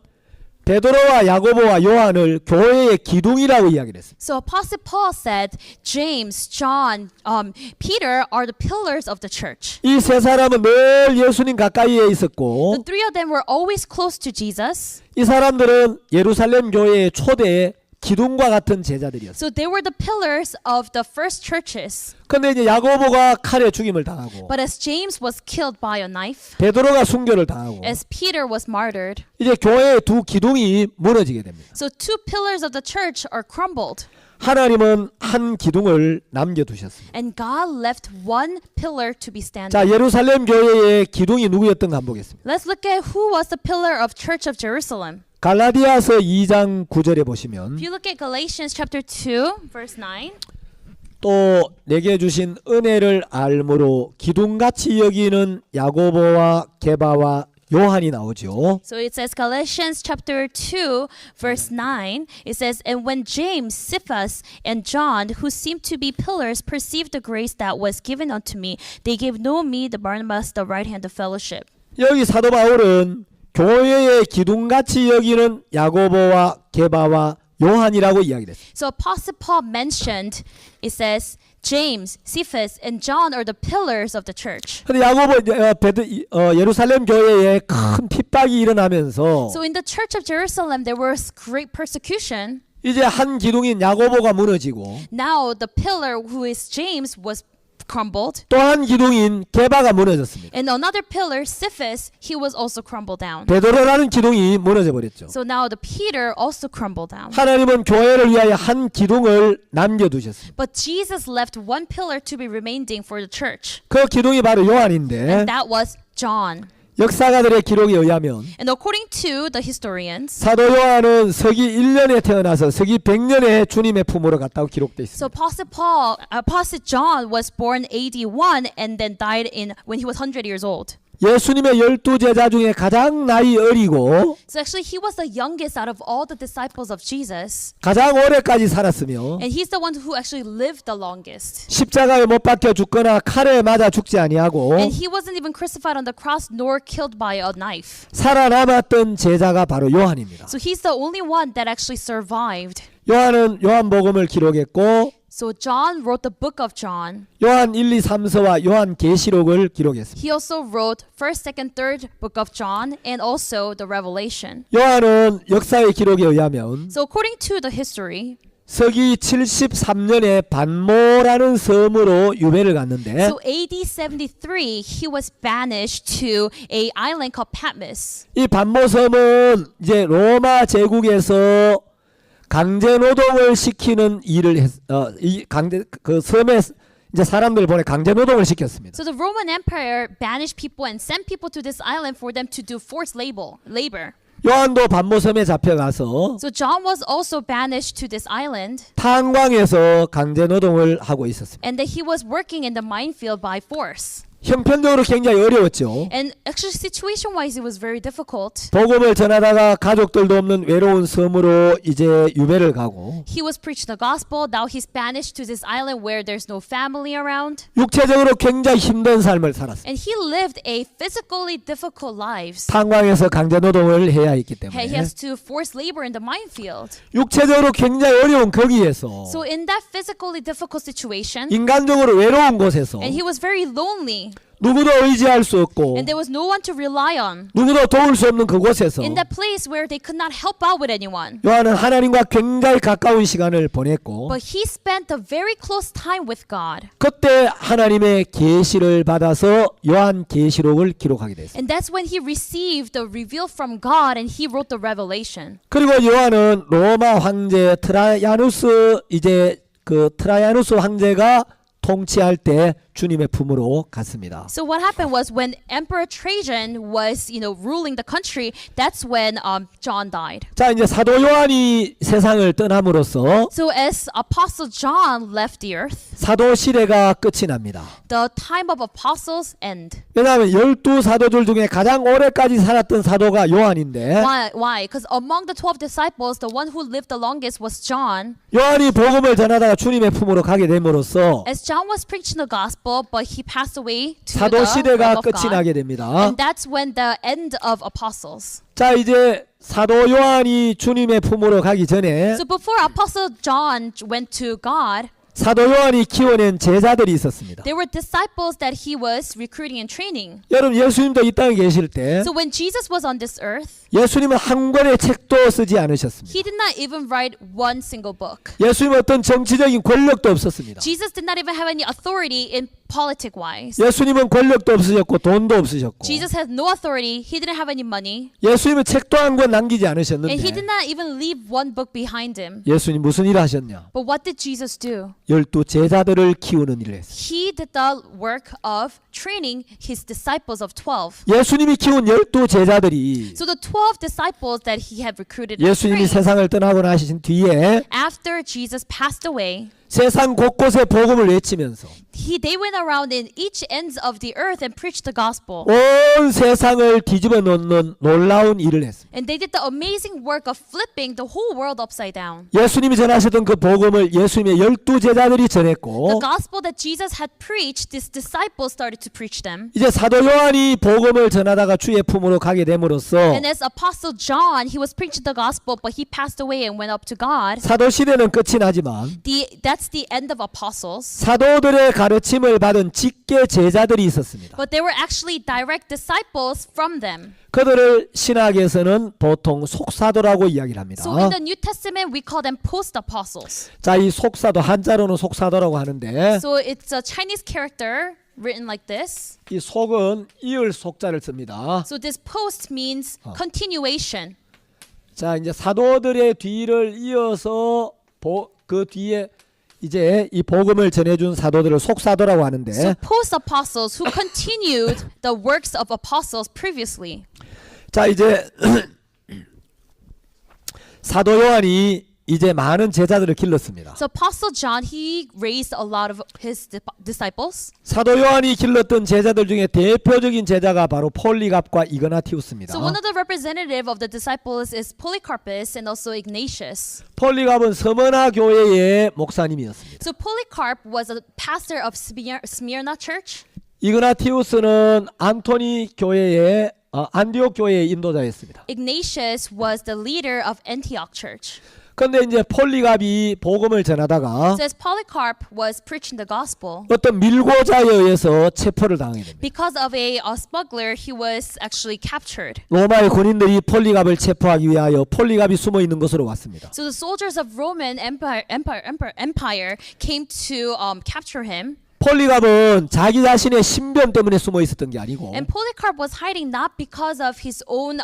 베드로와 야고보와 요한을 교회의 기둥이라고 이야기를 했습니다. So Apostle Paul said, James, John, Peter are the pillars of the church. 이 세 사람은 늘 예수님 가까이에 있었고 The three of them were always close to Jesus. 이 사람들은 예루살렘 교회의 초대 기둥과 같은 제자들이었어요. So they were the pillars of the first churches. 그런데 이제 야고보가 칼에 죽임을 당하고 But as James was killed by a knife, 베드로가 순교를 당하고 as Peter was martyred, 이제 교회의 두 기둥이 무너지게 됩니다. so two pillars of the church are crumbled. 하나님은 한 기둥을 남겨두셨습니다. And God left one pillar to be standing. 자, 예루살렘 교회의 기둥이 누구였던가 한번 보겠습니다. Let's look at who was the pillar of Church of Jerusalem. 갈라디아서 2장 9절에 보시면 If you look at Galatians chapter 2, verse 9, 또 내게 주신 은혜를 알므로 기둥같이 여기는 야고보와 게바와 요한이 나오죠. so it says Galatians chapter 2, verse 9, it says, And when James, Cephas, and John, who seemed to be pillars, perceived the grace that was given unto me, they gave no me, the Barnabas, the right hand of fellowship. 여기 사도 바울은 교회의 기둥같이 여기는 야고보와 게바와 요한이라고 이야기를 했어요. So Apostle Paul mentioned, it says, James, Cephas, and John are the pillars of the church. 근데 예루살렘 교회에 큰 핍박이 일어나면서 So in the church of Jerusalem, there was great persecution. 이제 한 기둥인 야고보가 무너지고 Now the pillar who is James was crumbled. 또 한 기둥인 게바가 무너졌습니다. And another pillar, Cephas, he was also crumbled down. 베드로라는 기둥이 무너져 버렸죠. So now the Peter also crumbled down. 하나님은 교회를 위하여 한 기둥을 남겨두셨습니다. But Jesus left one pillar to be remaining for the church. 그 기둥이 바로 요한인데 And that was John. 역사가들의 기록에 의하면 And according to the historians, 사도 요한은 서기 1년에 태어나서 서기 100년에 주님의 품으로 갔다고 기록되어 so 있습니다. Apostle John was born AD 1 and then died when he was 100 years old. 예수님의 12제자 중에 가장 나이 어리고 So actually he was the youngest out of all the disciples of Jesus. 가장 오래까지 살았으며 And he's the one who actually lived the longest. 십자가에 못 박혀 죽거나 칼에 맞아 죽지 아니하고 And he wasn't even crucified on the cross nor killed by a knife. 살아남았던 제자가 바로 요한입니다. So he's the only one that actually survived. 요한은 요한복음을 기록했고 So John wrote the book of John. 요한 1, 2, 3서와 요한 계시록을 기록했습니다. He also wrote 1st, 2nd, 3rd book of John and also the Revelation. 요한은 역사의 기록에 의하면 So according to the history, 서기 73년에 반모라는 섬으로 유배를 갔는데 so AD 73, he was banished to a island called Patmos. 이 반모 섬은 이제 로마 제국에서 강제 노동을 시키는 일을 그 섬에 이제 사람들을 보내 강제 노동을 시켰습니다. So the Roman Empire banished people and sent people to this island for them to do forced labor. 요한도 반모 섬에 잡혀가서 So John was also banished to this island, 탄광에서 강제 노동을 하고 있었습니다. and that he was working in the minefield by force. 형편적으로 굉장히 어려웠죠. And actually, situation-wise, it was very difficult. 복음을 전하다가 가족들도 없는 외로운 섬으로 이제 유배를 가고 He was preaching the gospel. Now he's banished to this island where there's no family around. 육체적으로 굉장히 힘든 삶을 살았습니다. And he lived a physically difficult lives. 탄광에서 강제 노동을 해야 했기 He 때문에 has to force labor in the minefield. 육체적으로 굉장히 어려운 거기에서 So in that physically difficult situation, 인간적으로 외로운 곳에서 and he was very lonely. 누구도 의지할 수 없고 and there was no one to rely on. 누구도 도울 수 없는 그곳에서 In that place where they could not help out with anyone. 요한은 하나님과 굉장히 가까운 시간을 보냈고 But he spent a very close time with God. 그때 하나님의 계시를 받아서 요한 계시록을 기록하게 됐습니다. And that's when he received the reveal from God and he wrote the revelation. 그리고 요한은 로마 황제 트라야누스 트라야누스 황제가 통치할 때 주님의 품으로 갔습니다. So what happened was when Emperor Trajan was, ruling the country, that's when John died. 자, 이제 사도 요한이 세상을 떠남으로써 So as Apostle John left the earth, 사도 시대가 끝이 납니다. the time of apostles end. 왜냐하면 12사도들 중에 가장 오래까지 살았던 사도가 요한인데 Why? Because among the 12 disciples, the one who lived the longest was John. 요한이 복음을 전하다가 주님의 품으로 가게 됨으로써 As John was preaching the gospel, but he passed away to 사도 the 시대가 realm of 끝이 God. 나게 됩니다. And that's when the end of apostles. 자, 이제 사도 요한이 주님의 품으로 가기 전에 So before Apostle John went to God, 사도 요한이 키워낸 제자들이 있었습니다. there were disciples that he was recruiting and training. 여러분, 예수님도 이 땅에 계실 때 So when Jesus was on this earth, 예수님은 한 권의 책도 쓰지 않으셨습니다. he did not even write one single book. 예수님은 어떤 정치적인 권력도 없었습니다. Jesus did not even have any authority in politic wise. 예수님은 권력도 없으셨고 돈도 없으셨고 Jesus had no authority. He didn't have any money. 예수님은 책도 한 권 남기지 And he did 않으셨는데 not even leave one book behind him. 예수님 무슨 일을 하셨냐? But what did Jesus do? 12 제자들을 키우는 일을 했어요. He did the work of training his disciples of 12. 예수님이 키운 12 제자들이 So the 12 disciples that he had recruited and 예수님이 trained, 세상을 떠나고 나신 뒤에 after Jesus passed away, 세상 곳곳에 복음을 외치면서 they went around in each ends of the earth and preached the gospel. 온 세상을 뒤집어 놓는 놀라운 일을 했습니다. And they did the amazing work of flipping the whole world upside down. 예수님이 전하셨던 그 복음을 예수님의 12 제자들이 The 전했고 gospel that Jesus had preached, his disciples started to preach them. 이제 사도 요한이 복음을 전하다가 주의 품으로 가게 됨으로써 And as Apostle John, he was preaching the gospel, but he passed away and went up to God. 사도 시대는 끝이 나지만 That's the end of apostles. 사도들의 가르침을 받은 직계 제자들이 있었습니다. But there were actually direct disciples from them. 그들을 신학에서는 보통 속사도라고 이야기를 합니다. So in the New Testament, we call them post-apostles. 자, 이 속사도 한자로는 속사도라고 하는데 So it's a Chinese character written like this. 이 속은 이을 속자를 씁니다. So this post means continuation. 자, 이제 사도들의 뒤를 이어서 그 뒤에 이제 이 복음을 전해준 사도들을 속사도라고 하는데 So post-apostles who continued the works of apostles previously. 자, 이제 사도 요한이 이제 많은 제자들을 길렀습니다. So Apostle John, he raised a lot of his disciples. 사도 요한이 길렀던 제자들 중에 대표적인 제자가 바로 폴리갑과 이그나티우스입니다. So one of the representative of the disciples is Polycarpus and also Ignatius. 폴리갑은 서머나 교회의 목사님이었습니다. So Polycarp was a pastor of Smyrna church. 이그나티우스는 안토니 교회의 안디옥 교회의 인도자였습니다. Ignatius was the leader of Antioch church. 그런데 이제 폴리갑이 복음을 전하다가 So as Polycarp was preaching the gospel, 어떤 밀고자에 의해서 체포를 당하게 됩니다. because of a smuggler, he was actually captured. 로마의 군인들이 폴리갑을 체포하기 위하여 폴리갑이 숨어 있는 곳으로 왔습니다. So the soldiers of Roman Empire came to capture him. 폴리갑은 자기 자신의 신변 때문에 숨어 있었던 게 아니고 And Polycarp was hiding not because of his own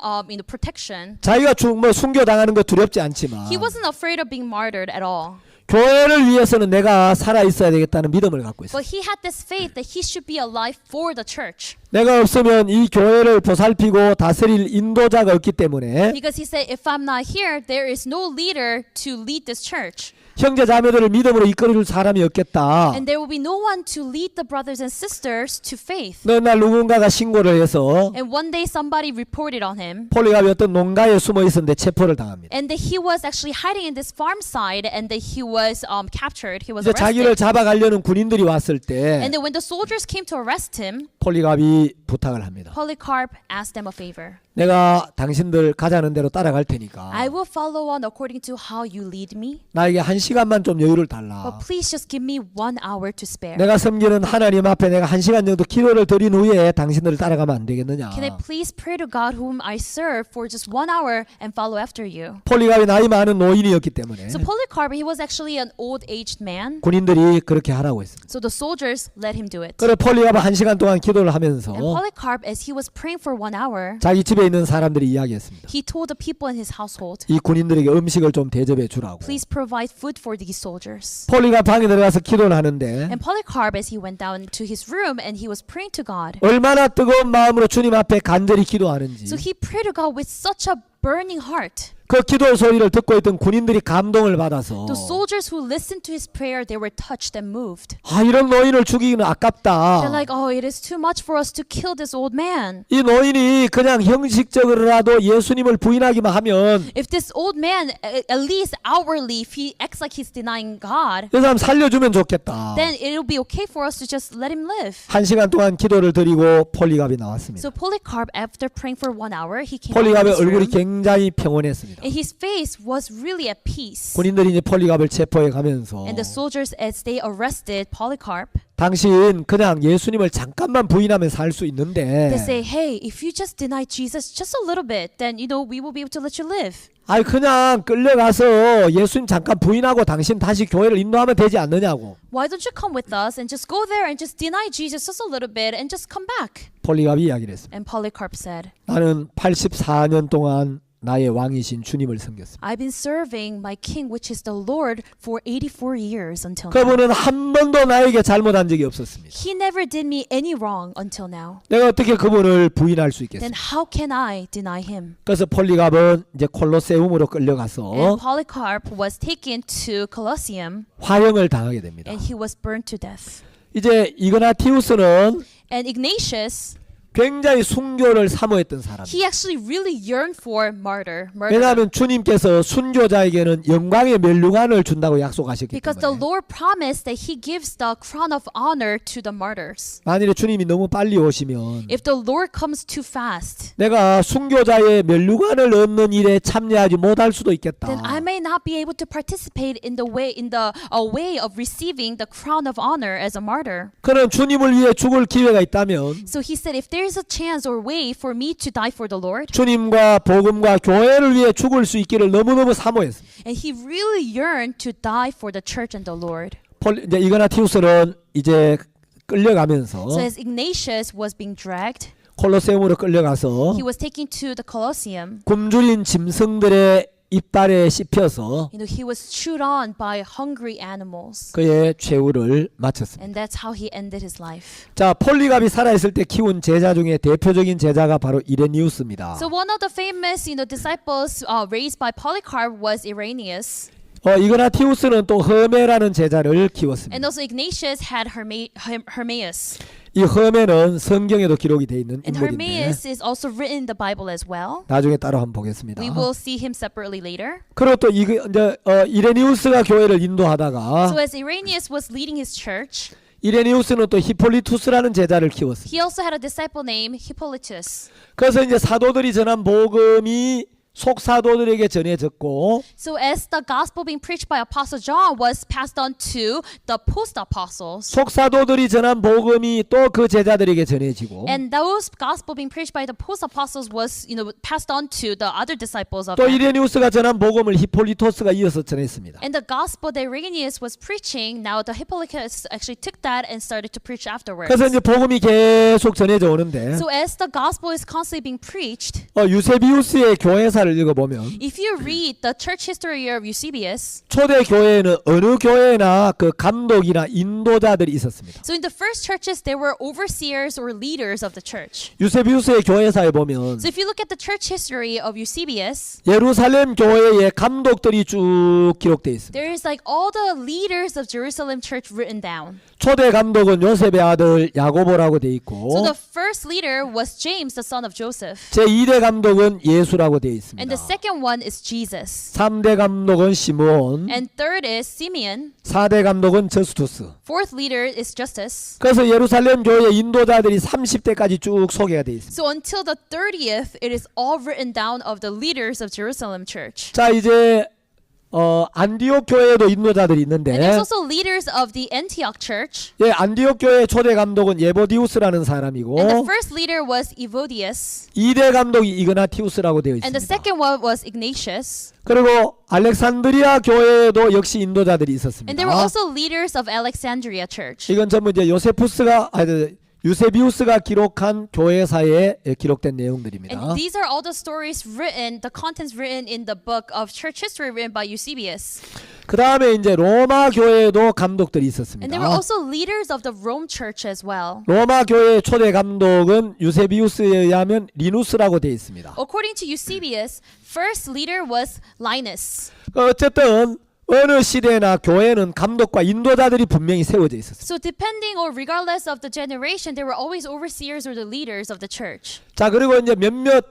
protection. 자기가 순교당하는 거 두렵지 않지만 He wasn't afraid of being martyred at all. 교회를 위해서는 내가 살아 있어야 되겠다는 믿음을 갖고 있어요. But he had this faith that he should be alive for the church. 내가 없으면 이 교회를 보살피고 다스릴 인도자가 없기 때문에 Because he said, if I'm not here, there is no leader to lead this church. 형제 자매들을 믿음으로 이끌어줄 사람이 없겠다. And there will be no one to lead the brothers and sisters to faith. 어느 날 누군가가 신고를 해서 And one day somebody reported on him. 폴리갑이 어떤 농가에 숨어 있었는데 체포를 당합니다. And that he was actually hiding in this farm side and that he was captured. He was 이제 자기를 arrested. 잡아가려는 군인들이 왔을 때 And then when the soldiers came to arrest him, 폴리갑이 부탁을 합니다. Polycarp asked them a favor. 내가 당신들 가자는 대로 따라갈 테니까 I will follow on according to how you lead me. 나에게 1시간만 좀 여유를 달라. But please just give me 1 hour to spare. 내가 섬기는 하나님 앞에 내가 1시간 정도 기도를 드린 후에 당신들을 따라가면 안 되겠느냐. Can I please pray to God whom I serve for just 1 hour and follow after you? 폴리갑이 나이 많은 노인이었기 때문에 So Polycarp, he was actually an old-aged man. 군인들이 그렇게 하라고 했습니다. So the soldiers let him do it. 그래 폴리갑은 1시간 동안 기도를 하면서 And Polycarp, as he was praying for 1 hour, 자기 집에 있는 사람들이 이야기했습니다. he told the people in his household, 이 군인들에게 음식을 좀 대접해 주라고. please provide food for these soldiers. 폴리갑 방에 들어가서 기도를 하는데 And Polycarp, as he went down to his room and he was praying to God, 얼마나 뜨거운 마음으로 주님 앞에 간절히 기도하는지 so he prayed to God with such a burning heart. 그 기도 소리를 듣고 있던 군인들이 감동을 받아서 The soldiers who listened to his prayer, they were touched and moved. 아 이런 노인을 죽이기는 아깝다. They're like, oh, it is too much for us to kill this old man. 이 노인이 그냥 형식적으로라도 예수님을 부인하기만 하면 If this old man, at least outwardly, if he acts like he's denying God, 이 사람 살려주면 좋겠다. then it'll be okay for us to just let him live. 1시간 동안 기도를 드리고 폴리갑이 나왔습니다. So Polycarp, after praying for 1 hour, he came out of 폴리갑의 his 얼굴이 room, 굉장히 평온했습니다. and his face was really at peace. 군인들이 이제 폴리갑을 체포해 가면서 And the soldiers, as they arrested Polycarp, 당신 그냥 예수님을 잠깐만 부인하면 살 수 있는데 they say, hey, if you just deny Jesus just a little bit, then, we will be able to let you live. 아이 그냥 끌려가서 예수님 잠깐 부인하고 당신 다시 교회를 인도하면 되지 않느냐고. Why don't you come with us and just go there and just deny Jesus just a little bit and just come back? 폴리갑이 이야기를 했습니다. And Polycarp said, 나는 84년 동안 나의 왕이신 주님을 섬겼습니다. I've been serving my king, which is the Lord, for 84 years until now. 그분은 한 번도 나에게 잘못한 적이 없었습니다. He never did me any wrong until now. 내가 어떻게 그분을 부인할 수 Then 있겠습니까? how can I deny him? 그래서 폴리갑은 이제 콜로세움으로 And 끌려가서 Polycarp was taken to Colosseum 화형을 당하게 됩니다. and he was burned to death. 이제 이그나티우스는 And Ignatius, 굉장히 순교를 사모했던 사람. he actually really yearned for murder. 왜냐하면 주님께서 순교자에게는 영광의 면류관을 준다고 약속하셨기 Because the 때문에. Lord promised that he gives the crown of honor to the martyrs. 만일에 주님이 너무 빨리 오시면 If the Lord comes too fast, 내가 순교자의 면류관을 얻는 일에 참여하지 못할 수도 있겠다. then I may not be able to participate in the way of receiving the crown of honor as a martyr. 그런 주님을 위해 죽을 기회가 있다면 So he said, if there is a chance or way for me to die for the Lord, 주님과 복음과 교회를 위해 죽을 수 있기를 너무너무 사모했습니다. and he really yearned to die for the church and the Lord. 이제 이그나티우스는 이제 끌려가면서 So as Ignatius was being dragged, 콜로세움으로 끌려가서 he was taken to the Colosseum. 굶주린 짐승들의 이빨에 씹혀서 He was chewed on by hungry animals. 그의 최후를 마쳤습니다. And that's how he ended his life. 자, 폴리갑이 살아있을 때 키운 제자 중에 대표적인 제자가 바로 이레니우스입니다. So one of the famous, disciples raised by Polycarp was Irenaeus. 이그나티우스는 또 허메라는 제자를 And 키웠습니다. also Ignatius had Hermaeus. 이 허메는 성경에도 기록이 되어 있는 And 인물인데 Hermaeus is also written in the Bible as well. 나중에 따로 한번 보겠습니다. We will see him separately later. 그리고 또 이제 이레니우스가 교회를 인도하다가 So as Irenaeus was leading his church, 이레니우스는 또 히폴리투스라는 제자를 키웠습니다. he also had a disciple named Hippolytus. 그래서 이제 사도들이 전한 복음이 속사도들에게 전해졌고 So as the gospel being preached by Apostle John was passed on to the post-apostles, 속사도들이 전한 복음이 또 그 제자들에게 전해지고 and those gospel being preached by the post-apostles was, passed on to the other disciples of 또 them. 이레니우스가 전한 복음을 히폴리토스가 이어서 전했습니다. And the gospel that Irenaeus was preaching, now the Hippolytus actually took that and started to preach afterwards. 그래서 이제 복음이 계속 전해져 오는데 So as the gospel is constantly being preached, 유세비우스의 교회사를 읽어보면 if you read the church history of Eusebius, 초대 교회에는 어느 교회나 그 감독이나 인도자들이 있었습니다. so in the first churches there were overseers or leaders of the church. 유세비우스의 교회사에 보면 So if you look at the church history of Eusebius, 예루살렘 교회의 감독들이 쭉 기록되어 있습니다. there is like all the leaders of Jerusalem church written down. 초대 감독은 요셉의 아들 야고보라고 돼 있고 So the first leader was James, the son of Joseph. 제2대 감독은 예수라고 돼 있습니다. 있습니다. And the second one is Jesus. 3대 감독은 시므온, And third is Simeon. 4대 감독은 저스투스. Fourth leader is Justus. 그래서 예루살렘 교회 인도자들이 30대까지 쭉 소개가 되어 있습니다. So until the 30th, it is all written down of the leaders of Jerusalem church. 자, 이제 안디옥 교회에도 인도자들이 있는데, And there's also leaders of the Antioch church. 예, 안디옥 교회 초대 감독은 예보디우스라는 사람이고, And the first leader was Evodius. 2대 감독이 이그나티우스라고 되어 And the 있습니다. second one was Ignatius. 그리고 알렉산드리아 교회에도 역시 인도자들이 And there were 있었습니다. also leaders of Alexandria church. 이건 전부 이제 유세비우스가 기록한 교회사에 기록된 내용들입니다. And these are all the stories written, the contents written in the book of church history written by Eusebius. 그 다음에 이제 로마 교회에도 감독들이 And there were 있었습니다. also leaders of the Rome church as well. 로마 교회 초대 감독은 유세비우스에 의하면 리누스라고 되어 있습니다. According to Eusebius, first leader was Linus. 어쨌든 어느 시대나 교회는 감독과 인도자들이 분명히 세워져 있었습니다. So depending or regardless of the generation, there were always overseers or the leaders of the church. 자, 그리고 이제 몇몇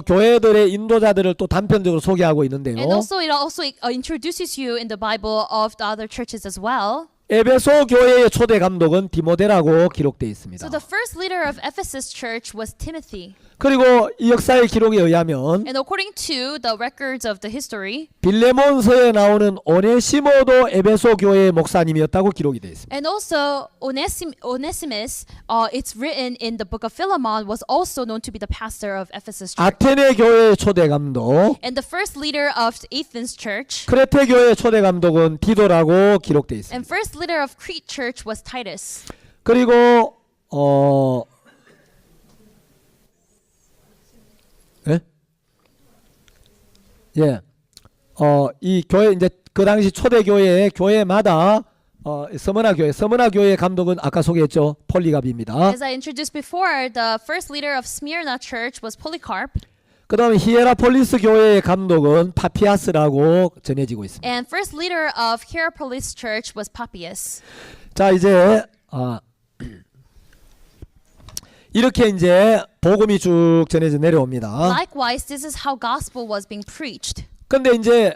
교회들의 인도자들을 또 단편적으로 소개하고 있는데요. And also it also introduces you in the Bible of the other churches as well. 에베소 교회의 초대 감독은 디모데라고 기록되어 있습니다. So the first leader of Ephesus church was Timothy. 그리고 이 역사의 기록에 의하면 And according to the records of the history, 빌레몬서에 나오는 오네시모도 에베소 교회의 목사님이었다고 기록이 되어 있습니다. and also Onesimus, it's written in the book of Philemon, was also known to be the pastor of Ephesus church. 아테네 교회의 초대 감독, And the first leader of Athens church, 크레테 교회의 초대 감독은 디도라고 기록되어 있습니다. and first leader of Crete church was Titus. 그리고 이 교회 이제 그 당시 초대 교회마다 서머나 교회의 감독은 아까 소개했죠. 폴리갑입니다. As I introduced before, the first leader of Smyrna church was Polycarp, 그다음에 히에라폴리스 교회의 감독은 파피아스라고 전해지고 있습니다. and first leader of Hierapolis church was Papias. 자, 이제 이렇게 이제 복음이 쭉 전해져 내려옵니다. Likewise, this is how gospel was being preached. 근데 이제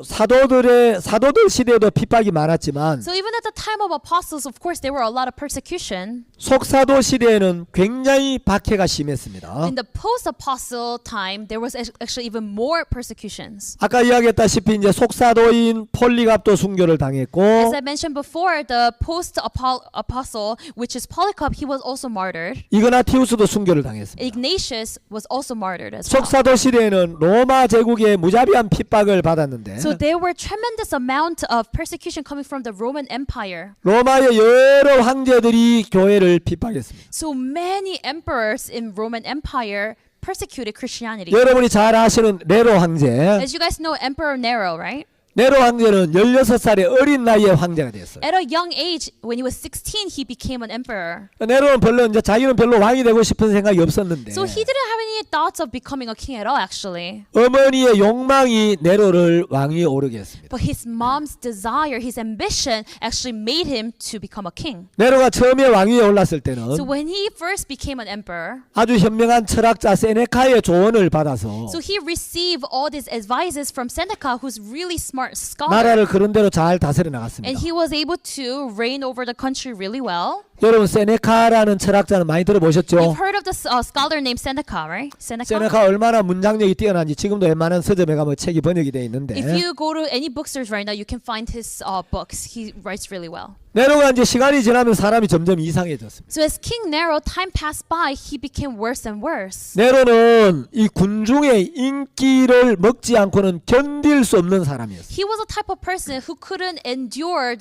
사도들 시대에도 핍박이 많았지만 So even at the time of apostles, of course, there were a lot of persecution. 속사도 시대에는 굉장히 박해가 심했습니다. In the post-apostle time, there was actually even more persecutions. 아까 이야기했다시피 이제 속사도인 폴리갑도 순교를 당했고, As I mentioned before, the post-apostle, which is Polycarp, he was also martyred. 이그나티우스도 순교를 당했습니다. Ignatius was also martyred as well. 속사도 시대에는 로마 제국의 무자비한 핍박을 받았는데 So there were tremendous amount of persecution coming from the Roman Empire. 로마의 여러 황제들이 교회를 핍박했습니다. So many emperors in Roman Empire persecuted Christianity. 여러분이 잘 아시는 네로 황제. As you guys know, Emperor Nero, right? 네로 황제는 16살의 어린 나이에 황제가 됐어요. At a young age, when he was 16, he became an emperor. 네로는 자기는 별로 왕이 되고 싶은 생각이 없었는데 So he didn't have any thoughts of becoming a king at all, actually. 어머니의 욕망이 네로를 왕위에 오르게 했습니다. But his mom's desire, his ambition, actually made him to become a king. 네로가 처음에 왕위에 올랐을 때는 So when he first became an emperor, 아주 현명한 철학자 세네카의 조언을 받아서 so he received all these advices from Seneca, who's really smart scholar. 나라를 그런 대로 잘 다스려 나갔습니다. And he was able to reign over the country really well. 여러분 세네카라는 철학자는 많이 들어보셨죠? You've heard of the scholar named Seneca, right? Seneca. 세네카 얼마나 문장력이 뛰어난지 지금도 웬만한 서점에 가면 책이 번역이 되어 있는데 If you go to any bookstores right now, you can find his books. He writes really well. 네로가 이제 시간이 지나면 사람이 점점 이상해졌습니다. So as King Nero, time passed by, he became worse and worse. 네로는 이 군중의 인기를 먹지 않고는 견딜 수 없는 사람이었어요. He was a type of person who couldn't endure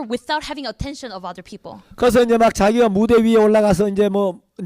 without having attention of other people. 그래서 이제 막 자기가 무대 위에 올라가서 이제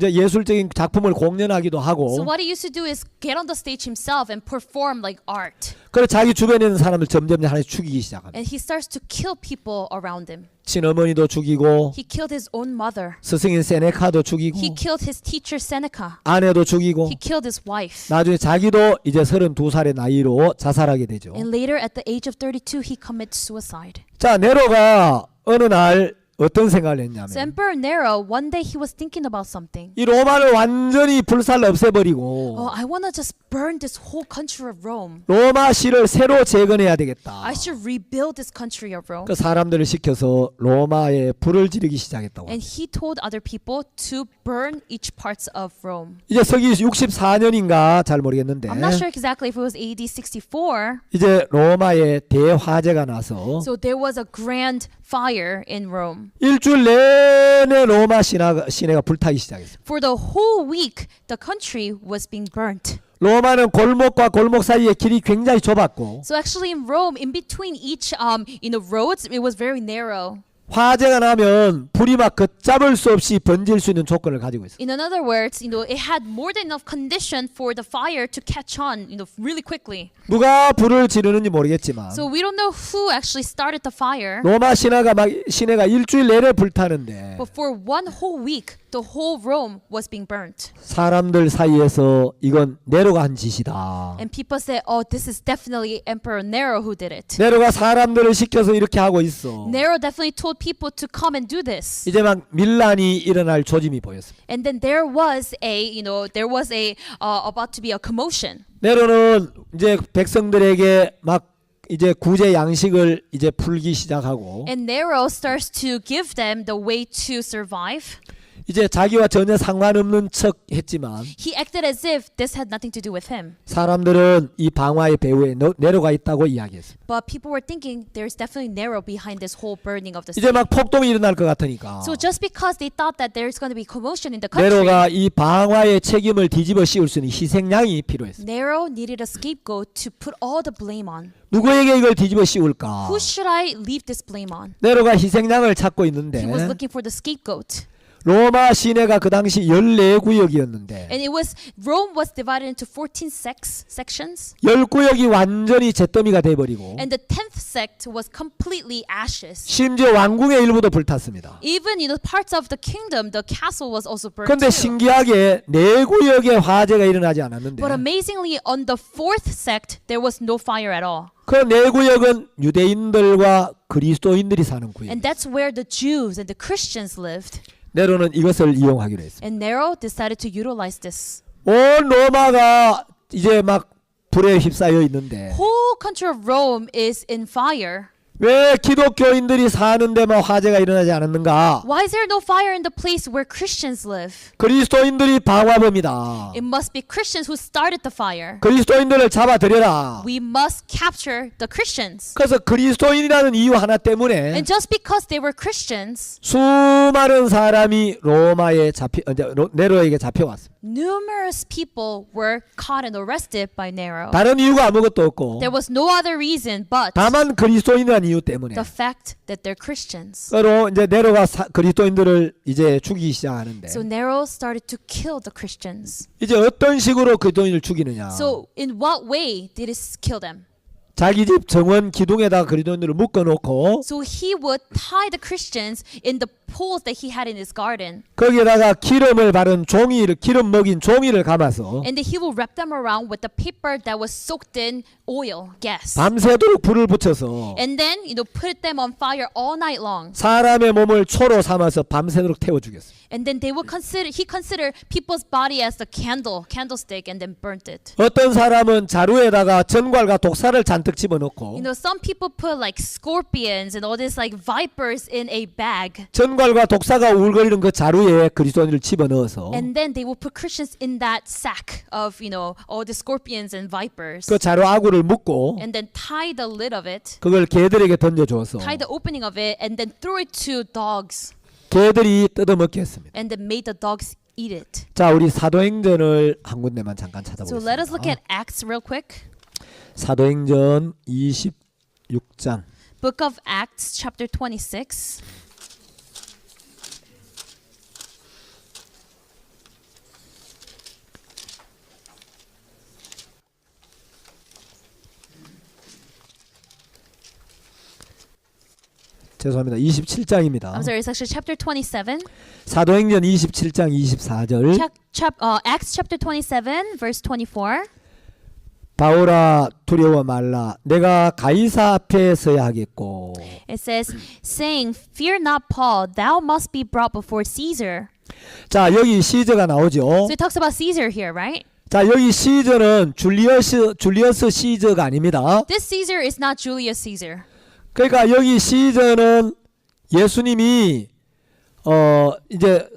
예술적인 작품을 공연하기도 So 하고, what he used to do is get on the stage himself and perform like art. 그래서 자기 주변에 있는 사람을 점점 하나씩 죽이기 시작합니다. And he starts to kill people around him. 친어머니도 죽이고, He killed his own mother. 스승인 세네카도 죽이고, He killed his teacher Seneca. 아내도 죽이고, He killed his wife. 나중에 자기도 이제 32살의 나이로 자살하게 되죠. And later, at the age of 32, he commits suicide. 자, 네로가 어느 날 어떤 생각을 했냐면 So Emperor Nero, one day he was thinking about something. 이 로마를 완전히 불살 없애버리고 Oh, I want to just burn this whole country of Rome. 로마시를 새로 재건해야 되겠다. I should rebuild this country of Rome. 그 사람들을 시켜서 로마에 불을 지르기 시작했다고. And he told other people to burn each parts of Rome. 이제 서기 64년인가 잘 모르겠는데 I'm not sure exactly if it was AD 64. 이제 로마에 대화재가 나서 So there was a grand fire in Rome. 일주일 내내 로마 시내가 불타기 시작했어요. For the whole week, the country was being burnt. 로마는 골목과 골목 사이에 길이 굉장히 좁았고 So actually in Rome, in between each roads, it was very narrow. 화재가 나면 불이 막 걷잡을 수 없이 번질 수 있는 조건을 가지고 있어요. In other words, it had more than enough condition for the fire to catch on, really quickly. 누가 불을 지르는지 모르겠지만 So we don't know who actually started the fire. 로마 시내가 일주일 내내 불타는데 But for one whole week, the whole Rome was being burnt. 사람들 사이에서 이건 네로가 한 짓이다. And people said, oh, this is definitely Emperor Nero who did it. 네로가 사람들을 시켜서 이렇게 하고 있어. Nero definitely told people to come and do this. 이제 막 밀란이 일어날 조짐이 보였어요. And then there was about to be a commotion. 네로는 이제 백성들에게 막 이제 구제 양식을 이제 풀기 시작하고 And Nero starts to give them the way to survive. 이제 자기와 전혀 상관없는 척 했지만 He acted as if this had nothing to do with him. 사람들은 이 방화의 배후에 네로가 있다고 이야기했어요. But people were thinking there's definitely Nero behind this whole burning of the 이제 city. 막 폭동이 일어날 것 같으니까 So just because they thought that there's going to be commotion in the country, 네로가 이 방화의 책임을 뒤집어 씌울 수 있는 희생양이 필요했어요. Nero needed a scapegoat to put all the blame on. 누구에게 이걸 뒤집어 씌울까? Who should I leave this blame on? 네로가 희생양을 찾고 있는데 He was looking for the scapegoat. 로마 시내가 그 당시 14구역이었는데 And Rome was divided into 14 sections. 10구역이 완전히 잿더미가 돼버리고 And the 10th sect was completely ashes. 심지어 왕궁의 일부도 불탔습니다. Even parts of the kingdom, the castle was also burned 그런데 too. 신기하게 4구역에 화재가 일어나지 않았는데 But amazingly, on the 4th sect, there was no fire at all. 그 4구역은 유대인들과 그리스도인들이 사는 구역. And that's where the Jews and the Christians lived. 네로는 이것을 이용하기로 했습니다. And Nero decided to utilize this. 온 로마가 이제 막 불에 휩싸여 있는데 Whole country of Rome is in fire. 왜 기독교인들이 사는데만 화재가 일어나지 않았는가? Why is there no fire in the place where Christians live? 그리스도인들이 방화범이다. It must be Christians who started the fire. 그리스도인들을 잡아들여라. We must capture the Christians. 그래서 그리스도인이라는 이유 하나 때문에 And just because they were Christians, 수많은 사람이 네로에게 잡혀왔습니다. numerous people were caught and arrested by Nero. 다른 이유가 아무것도 없고 There was no other reason but 다만 그리스도인이라는 이유 때문에 the fact that they're Christians. 그로 이제 네로가 그리스도인들을 이제 죽이기 시작하는데 So Nero started to kill the Christians. 이제 어떤 식으로 그리스도인을 죽이느냐? So in what way did it kill them? 자기 집 정원 기둥에다가 그리스도인들을 묶어놓고 So he would tie the Christians in the poles that he had in his garden. 거기에다가 기름을 바른 기름 먹인 종이를 감아서 And then he will wrap them around with the paper that was soaked in oil, gas. 밤새도록 불을 붙여서 And then, put them on fire all night long. 사람의 몸을 초로 삼아서 밤새도록 태워 죽였어요. And then he considered people's body as the candlestick, and then burnt it. 어떤 사람은 자루에다가 전갈과 독사를 잔뜩 집어넣고 Some people put like scorpions and all this like vipers in a bag. 전갈과 독사가 울거리는 그 자루에 그리스도인을 집어넣어서 And then they will put Christians in that sack of, all the scorpions and vipers. 그 자루 아구를 묶고 And then tie the lid of it, 그걸 개들에게 던져주어서 tie the opening of it, and then throw it to dogs. 개들이 뜯어먹게 했습니다. And then made the dogs eat it. 자, 우리 사도행전을 한 군데만 잠깐 So let us look 찾아보겠습니다. at Acts real quick. 사도행전 26장 Book of Acts, chapter 26. 죄송합니다. 27장입니다. I'm sorry, it's actually chapter 27. 사도행전 27장 24절 Acts chapter 27, verse 24. 바울아 두려워 말라. 내가 가이사 앞에 서야 하겠고. It says, saying, Fear not, Paul, thou must be brought before Caesar. 자, 여기 시저가 나오죠. So it talks about Caesar here, right? 자, 여기 시저는 줄리어스 시저가 아닙니다. This Caesar is not Julius Caesar. 그러니까 여기 시저는 예수님이 이제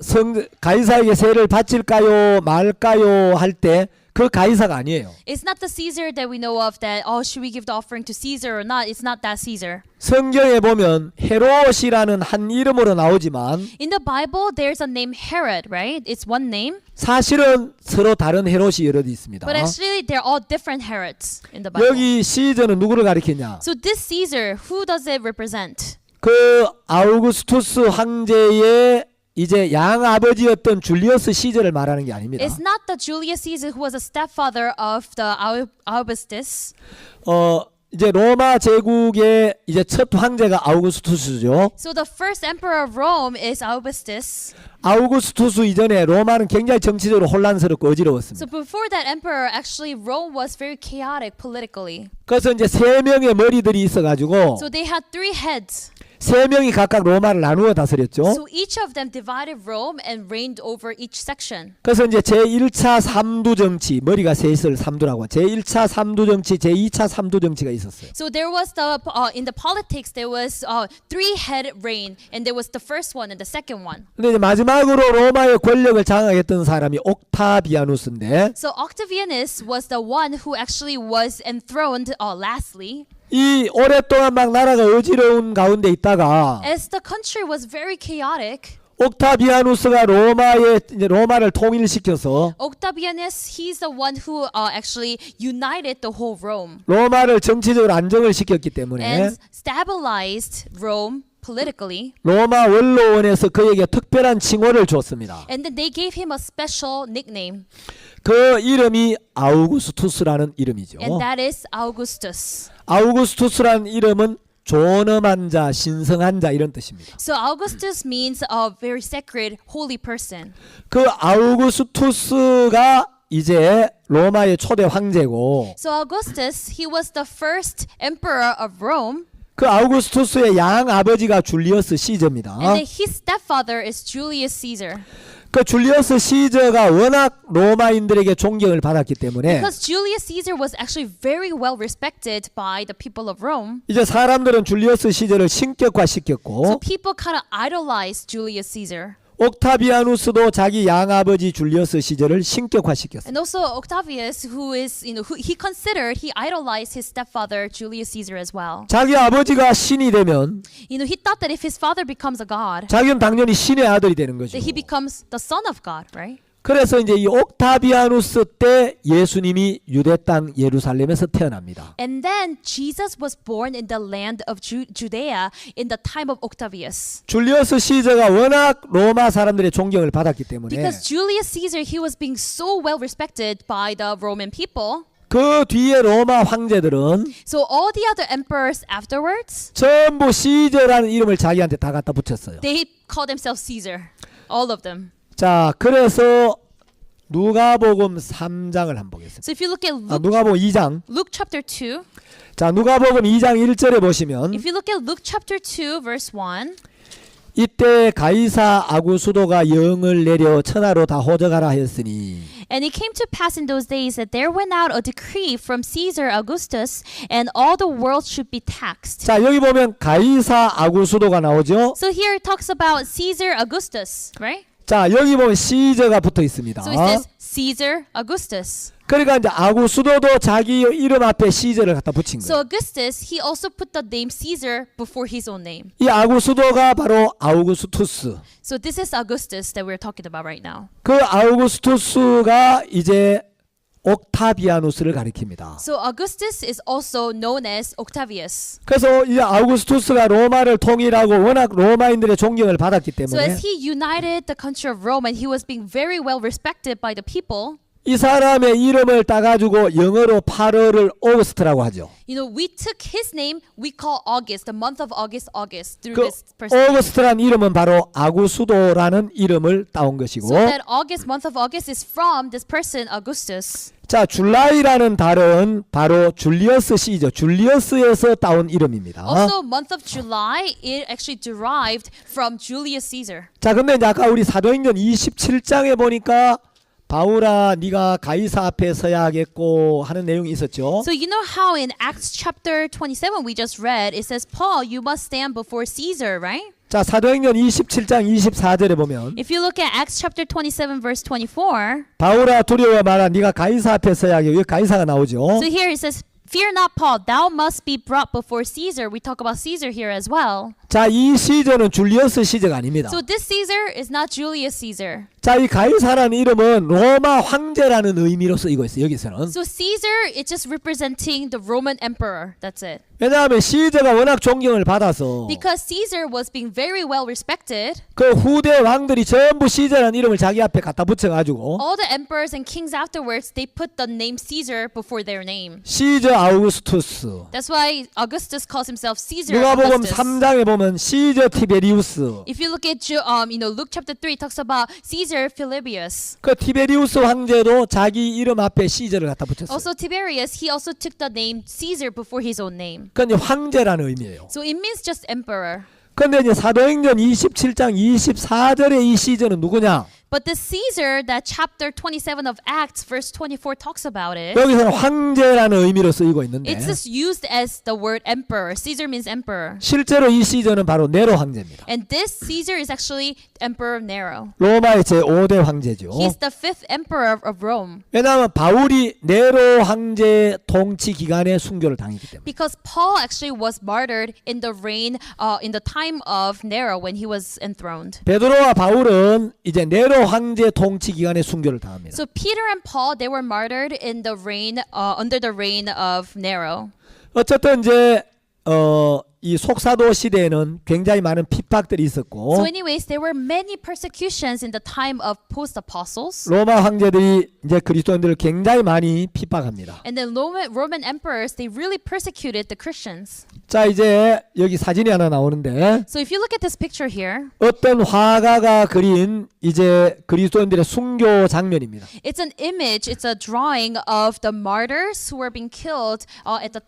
가이사에게 세를 바칠까요 말까요 할 때 그 가이사가 아니에요. It's not the Caesar that we know of that, oh, should we give the offering to Caesar or not? It's not that Caesar. 성경에 보면 헤롯이라는 한 이름으로 나오지만 In the Bible, there's a name Herod, right? It's one name. 사실은 서로 다른 헤롯이 여러 있습니다. But actually, they're all different Herods in the Bible. 여기 시저는 누구를 가리키냐? So this Caesar, who does it represent? 그 아우구스투스 황제의 이제 양아버지였던 줄리어스 시저를 말하는 게 아닙니다. It's not the Julius Caesar who was a stepfather of the Augustus. 이제 로마 제국의 이제 첫 황제가 아우구스투스죠. So the first emperor of Rome is Augustus. 아우구스투스 이전에 로마는 굉장히 정치적으로 혼란스럽고 어지러웠습니다. So before that emperor, actually Rome was very chaotic politically. 그래서 이제 세 명의 머리들이 있어가지고 So they had three heads. 세 명이 각각 로마를 나누어 다스렸죠. So each of them divided Rome and reigned over each section. 그래서 이제 제1차 삼두 정치, 머리가 셋을 삼두라고 제1차 삼두 정치, 제2차 삼두 정치가 있었어요. So there was in the politics there was three head reign, and there was the first one and the second one. 근데 이제 마지막으로 로마의 권력을 장악했던 사람이 옥타비아누스인데 So Octavianus was the one who actually was enthroned lastly. 이 오랫동안 막 나라가 어지러운 가운데 있다가 As the country was very chaotic, 옥타비아누스가 로마를 통일시켜서 Octavianus, he's the one who actually united the whole Rome 로마를 정치적으로 안정을 시켰기 때문에 and stabilized Rome politically. 로마 원로원에서 그에게 특별한 칭호를 줬습니다. And then they gave him a special nickname, 그 이름이 아우구스투스라는 이름이죠. and that is Augustus. 아우구스투스라는 이름은 존엄한 자, 신성한 자 이런 뜻입니다. So Augustus means a very sacred, holy person. 그 아우구스투스가 이제 로마의 초대 황제고 So Augustus, he was the first emperor of Rome, 그 아우구스투스의 양 아버지가 줄리어스 시저입니다. and then his stepfather is Julius Caesar. 그 줄리어스 시저가 워낙 로마인들에게 존경을 받았기 때문에 Because Julius Caesar was actually very well respected by the people of Rome. 이제 사람들은 줄리어스 시저를 So 신격화시켰고 people kind of idolized Julius Caesar. 옥타비아누스도 자기 양아버지 줄리어스 시저를 신격화시켰어요. And also Octavius, who he considered, he idolized his stepfather Julius Caesar as well. 자기 아버지가 신이 되면 He thought that if his father becomes a god, 자기는 당연히 신의 아들이 되는 거죠. that he becomes the son of God, right? 그래서 이제 이 옥타비아누스 때 예수님이 유대 땅 예루살렘에서 태어납니다. And then Jesus was born in the land of Judea in the time of Octavius. 줄리어스 시저가 워낙 로마 사람들의 존경을 받았기 때문에 Because Julius Caesar, he was being so well respected by the Roman people. 그 뒤에 로마 황제들은 So all the other emperors afterwards, 전부 시저라는 이름을 자기한테 다 갖다 붙였어요. they called themselves Caesar. All of them. 자, 그래서 누가복음 3장을 한번 보겠습니다. So if you look at 누가복음 2장. Luke chapter 2, 자, 누가복음 2장 1절에 보시면 if you look at Luke chapter 2 verse 1, 이때 가이사 아구수도가 영을 내려 천하로 다 호적하라 하였으니 and it came to pass in those days that there went out a decree from Caesar Augustus, and all the world should be taxed. 자, 여기 보면 가이사 아구수도가 나오죠. So here it talks about Caesar Augustus, right? 자, 여기 보면 시저가 붙어 있습니다. So it says Caesar Augustus. 그러니까 이제 아구수도도 자기 이름 앞에 시저를 갖다 붙인 So 거예요. Augustus, he also put the name Caesar before his own name. 이 아구수도가 바로 아우구스투스. So this is Augustus that we're talking about right now. 그 아우구스투스가 이제 옥타비아누스를 가리킵니다. So Augustus is also known as Octavius. 그래서 이 아우구스투스가 로마를 통일하고 워낙 로마인들의 존경을 받았기 So 때문에 as he united the country of Rome and he was being very well respected by the people, 이 사람의 이름을 따가지고 영어로 8월을 오거스트라고 하죠. You know, we took his name, we call August, the month of August, through this person. 오거스트란 이름은 바로 아구수도라는 이름을 따온 것이고, So that August, month of August is from this person, Augustus. 자, 줄라이라는 달은 바로 줄리어스 시죠. 줄리어스에서 따온 이름입니다. Also, month of July, it actually derived from Julius Caesar. 자, 근데 이제 아까 우리 사도행전 27장에 보니까 바울아, 네가 가이사 앞에 서야 하겠고 하는 내용이 있었죠. So you know how in Acts chapter 27 we just read, it says, Paul, you must stand before Caesar, right? 자, 사도행전 27장 24절에 보면 If you look at Acts chapter 27 verse 24, 바울아 두려워 마라, 네가 가이사 앞에 서야 하겠고, 여기 가이사가 나오죠. so here it says, Fear not, Paul, thou must be brought before Caesar. We talk about Caesar here as well. 자, 이 시저는 줄리어스 시저가 아닙니다. So this Caesar is not Julius Caesar. 자, 이 가이사라는 이름은 로마 황제라는 의미로 쓰이고 있어요. 여기서는. So Caesar is just representing the Roman emperor. That's it. 왜냐하면 시저가 워낙 존경을 받아서 Because Caesar was being very well respected, 그 후대 왕들이 전부 시저라는 이름을 자기 앞에 갖다 붙여가지고 all the emperors and kings afterwards, they put the name Caesar before their name. 시저 아우구스투스. That's why Augustus calls himself Caesar 누가복음 Augustus. 3장에 보면 시저 티베리우스. If you look at Luke chapter 3, it talks about Caesar Philippus. 그 티베리우스 황제도 자기 이름 앞에 시저를 갖다 붙였어요. Also Tiberius, he also took the name Caesar before his own name. 그건 이제 황제라는 의미예요. So it means just emperor. 근데 이제 사도행전 27장 24절의 이 시저는 누구냐? But the Caesar that chapter 27 of Acts verse 24 talks about it, 여기서는 황제라는 의미로 쓰이고 있는데 it's just used as the word emperor. Caesar means emperor. 실제로 이 시저는 바로 네로 황제입니다. And this Caesar is actually Emperor Nero. 로마의 제5대 황제죠. He's the fifth emperor of Rome. 왜냐하면 바울이 네로 황제 통치 기간에 순교를 당했기 때문에. Because Paul actually was martyred in the reign, in the time of Nero when he was enthroned. 베드로와 바울은 이제 네로 황제 통치 기간에 순교를 당합니다. So Peter and Paul, they were martyred in the reign, under the reign of Nero. 어쨌든 이제 이 속사도 시대에는 굉장히 많은 핍박들이 있었고 So anyways, there were many persecutions in the time of post-apostles. 로마 황제들이 이제 그리스도인들을 굉장히 많이 핍박합니다. And then Roman emperors, they really persecuted the Christians. 자, 이제 여기 사진이 하나 나오는데 So if you look at this picture here, 어떤 화가가 그린 이제 그리스도인들의 순교 장면입니다. it's an image, it's a drawing of the martyrs who were being killed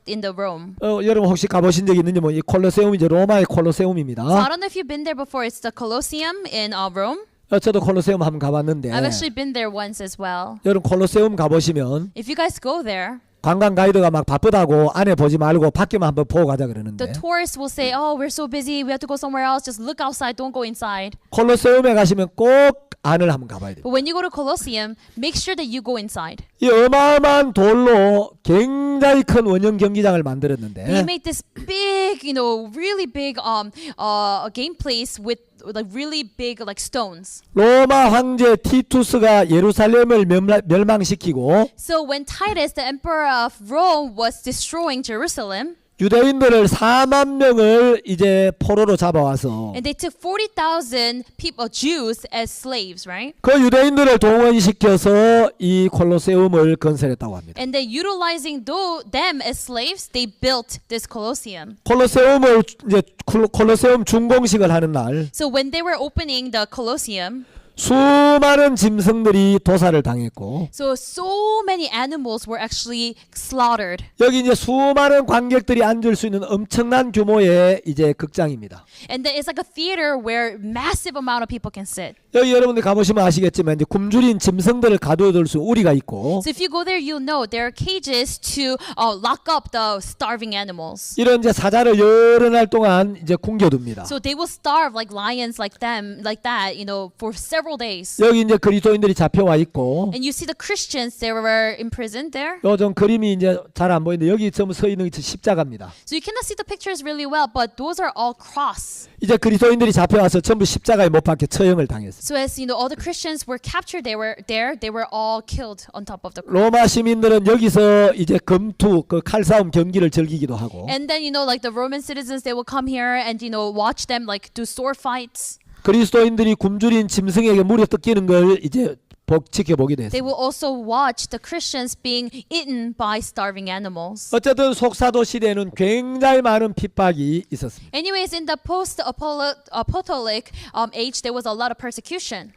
in the Rome. 여러분 혹시 가보신 적 있는지 이 콜로세움 이제 로마의 콜로세움입니다. So I don't know if you've been there before. It's the Colosseum in Rome. 저도 콜로세움 한번 가봤는데 I've actually been there once as well. 여러분 콜로세움 가보시면 If you guys go there, 관광 가이드가 막 바쁘다고 안에 보지 말고 밖에만 한번 보고 가자 그러는데 the tourists will say, "Oh, we're so busy. We have to go somewhere else. Just look outside. Don't go inside." 콜로세움에 가시면 꼭 안을 한번 가봐야 돼요. But when you go to Colosseum, make sure that you go inside. 이 어마어마한 돌로 굉장히 큰 원형 경기장을 They 만들었는데 made this big, really big game place with like really big like stones. 로마 황제 티투스가 예루살렘을 멸망시키고 So when Titus, the emperor of Rome, was destroying Jerusalem, 유대인들을 4만 명을 이제 포로로 잡아와서 and they took 40,000 people, Jews, as slaves, right? 그 유대인들을 동원시켜서 이 콜로세움을 건설했다고 합니다. And then utilizing them as slaves, they built this Colosseum. 콜로세움을 이제 콜로세움 준공식을 하는 날 So when they were opening the Colosseum, 수많은 짐승들이 도살을 당했고 so many animals were actually slaughtered. 여기 이제 수많은 관객들이 앉을 수 있는 엄청난 규모의 이제 극장입니다. And then it's like a theater where massive amount of people can sit. 여기 여러분들 가보시면 아시겠지만 이제 굶주린 짐승들을 가둬둘 수 우리가 있고 So if you go there, you'll know there are cages to lock up the starving animals. 이런 이제 사자를 여러 날 동안 이제 굶겨둡니다. So they will starve like lions, like that, for several days. 여기 이제 그리스도인들이 잡혀와 있고 And you see the Christians, they were imprisoned there. 요즘 그림이 이제 잘 안 보이는데 여기 좀 서 있는 게 십자가입니다. So you cannot see the pictures really well, but those are all cross. 이제 그리스도인들이 잡혀와서 전부 십자가에 못 박혀 처형을 당했어요. So as all the Christians were captured, they were all killed on top of the cross. 로마 시민들은 여기서 이제 금투 그 칼싸움 경기를 즐기기도 하고 And then like the Roman citizens, they will come here and watch them like do sword fights. 그리스도인들이 굶주린 짐승에게 물에 뜯기는 걸 이제 지켜보기도 They 했습니다. will also watch the Christians being eaten by starving animals. 어쨌든 속사도 시대에는 굉장히 많은 핍박이 있었습니다. Anyways, in the post-apostolic age, there was a lot of persecution.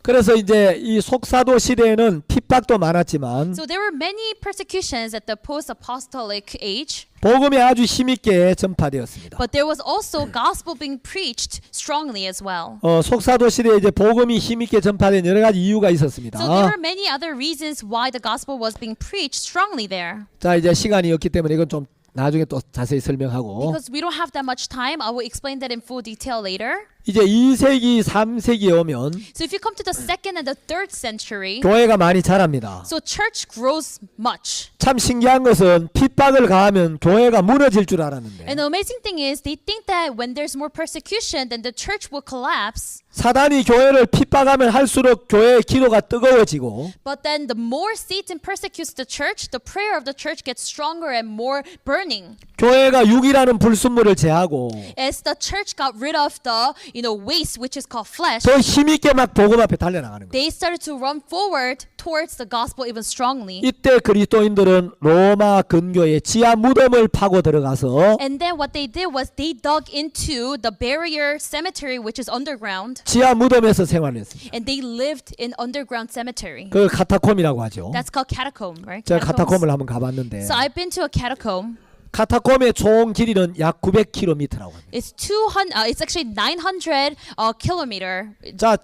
그래서 이제 이 속사도 시대에는 핍박도 많았지만 So there were many persecutions at the post-apostolic age, 복음이 아주 힘있게 전파되었습니다. but there was also gospel being preached strongly as well. 속사도 시대에 이제 복음이 힘있게 전파된 여러 가지 이유가 있었습니다. So there were many other reasons why the gospel was being preached strongly there. 자, 이제 시간이 없기 때문에 이건 좀 나중에 또 자세히 설명하고 Because we don't have that much time, I will explain that in full detail later. 이제 2세기, 3세기에 오면 So if you come to the 2nd and the 3rd century, 교회가 많이 자랍니다. so church grows much. 참 신기한 것은 핍박을 가하면 교회가 무너질 줄 알았는데 And the amazing thing is, they think that when there's more persecution, then the church will collapse. 사단이 교회를 핍박하면 할수록 교회의 기도가 뜨거워지고 But then the more Satan persecutes the church, the prayer of the church gets stronger and more burning. 교회가 육이라는 불순물을 제하고 As the church got rid of the, waste, which is called flesh, 더 힘있게 막 복음 앞에 달려나가는 거예요. they started to run forward towards the gospel even strongly. 이때 그리스도인들은 로마 근교의 지하 무덤을 파고 들어가서 And then what they did was they dug into the barrier cemetery, which is underground, 지하 무덤에서 생활했습니다. and they lived in underground cemetery. 그 카타콤이라고 하죠. That's called catacomb, right? 제가 Catacombs. 카타콤을 한번 가봤는데 So I've been to a catacomb. 카타콤의 총 길이는 약 900km라고 합니다. It's 200. It's actually 900 kilometer 자,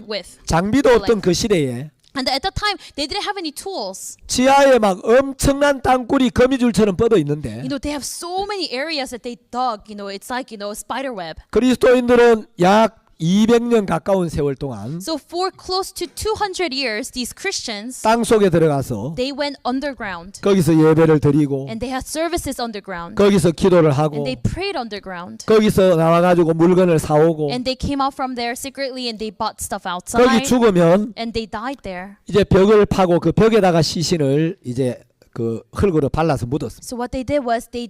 width. 장비도 없던 그 시대에 And at that time, they didn't have any tools. 지하에 막 엄청난 땅굴이 거미줄처럼 뻗어 있는데 They have so many areas that they dug. It's like spider web. 그리스도인들은 약 200년 가까운 세월 동안 So for close to 200 years, these Christians, 땅 속에 들어가서 they went underground. 거기서 예배를 드리고 And they had services underground. 거기서 기도를 하고 And they prayed underground. 거기서 나와가지고 물건을 사오고 And they came out from there secretly and they bought stuff 거기 outside. 죽으면 And they died there. 이제 벽을 파고 그 벽에다가 시신을 이제 그 흙으로 발라서 묻었습니다. So what they did was they,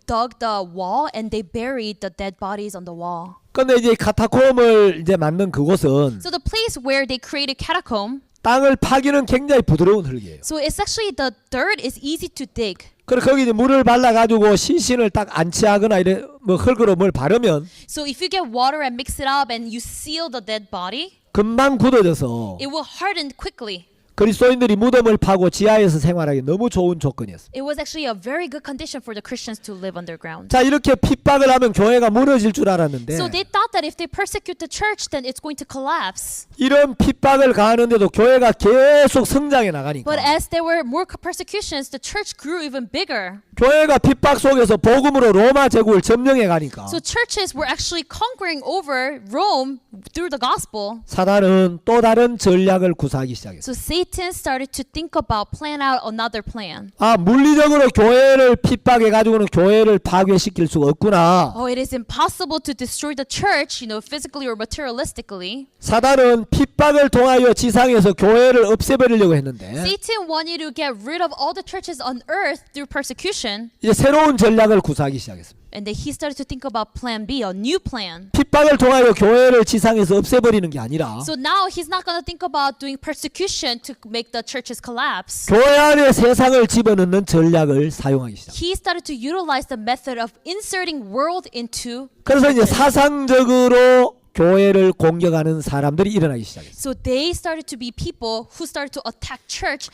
dug the wall and they buried the dead bodies on the wall. 근데 이제 카타콤을 이제 만든 그곳은 So the place where they created catacomb, 땅을 파기는 굉장히 부드러운 흙이에요. so it's actually the dirt is easy to dig. 그래서 거기 이제 물을 발라가지고 시신을 딱 안치하거나 이래 뭐 흙으로 뭘 바르면 So if you get water and mix it up and you seal the dead body, 금방 굳어져서 it will harden quickly. 그리스도인들이 무덤을 파고 지하에서 생활하기 너무 좋은 조건이었습니다. It was actually a very good condition for the Christians to live underground. 자, 이렇게 핍박을 하면 교회가 무너질 줄 알았는데 So they thought that if they persecute the church, then it's going to collapse. 이런 핍박을 가하는데도 교회가 계속 성장해 나가니까 But as there were more persecutions, the church grew even bigger. 교회가 핍박 속에서 복음으로 로마 제국을 점령해 가니까 So churches were actually conquering over Rome through the gospel. 사단은 또 다른 전략을 구사하기 시작했어요. So Satan started to think about, plan out another plan. 아, 물리적으로 교회를 핍박해 가지고는 교회를 파괴시킬 수가 없구나. Oh, it is impossible to destroy the church, physically or materialistically. 사단은 핍박을 통하여 지상에서 교회를 없애버리려고 했는데 Satan wanted to get rid of all the churches on earth through persecution. 이제 새로운 전략을 구사하기 시작했습니다. And then he started to think about plan B, a new plan. 핍박을 통하여 교회를 지상에서 없애버리는 게 아니라 So now he's not going to think about doing persecution to make the churches collapse. 교회 안에 세상을 집어넣는 전략을 사용하기 시작. He started to utilize the method of inserting world into. 그래서 이제 사상적으로 교회를 공격하는 사람들이 일어나기 시작했어요. So they started to be people who started to attack church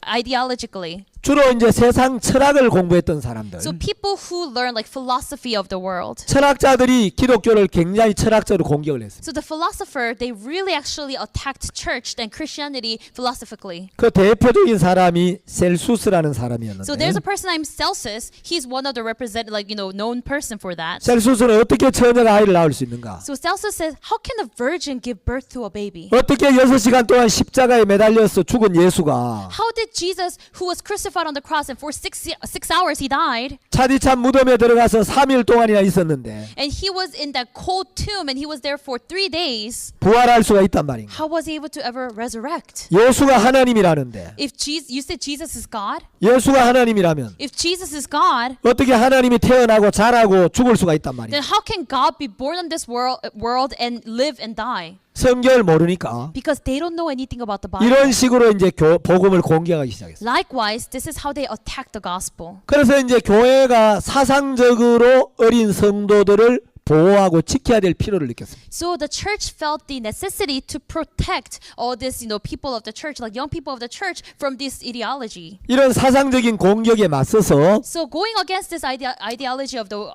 ideologically. 주로 이제 세상 철학을 공부했던 사람들. So people who learn like philosophy of the world. 철학자들이 기독교를 굉장히 철학적으로 공격을 했습니다. So the philosopher, they really actually attacked church and Christianity philosophically. 그 대표적인 사람이 셀수스라는 사람이었는데 So there's a person named Celsus. He's one of the known person for that. 셀수스는 어떻게 처녀가 아이를 낳을 수 있는가? So Celsus says, how can a virgin give birth to a baby? 어떻게 6시간 동안 십자가에 매달려서 죽은 예수가 How did Jesus, who was crucified on the cross and for 6 hours he died, 차디찬 무덤에 들어가서 3일 동안이나 있었는데 and he was in that cold tomb and he was there for 3 days, 부활할 수가 있단 말인가? how was he able to ever resurrect? 예수가 하나님이라는데 If you said Jesus is God, 예수가 하나님이라면 if Jesus is God, 어떻게 하나님이 태어나고 자라고 죽을 수가 있단 말이야? then how can God be born in this world and live and die? 성경을 모르니까 because they don't know anything about the Bible. 이런 식으로 이제 복음을 공격하기 시작했어요. Likewise, this is how they attack the gospel. 그래서 이제 교회가 사상적으로 어린 성도들을 보호하고 지켜야 될 필요를 느꼈습니다. So the church felt the necessity to protect all this, people of the church, like young people of the church, from this ideology. 이런 사상적인 공격에 맞서서 So going against this ideology of the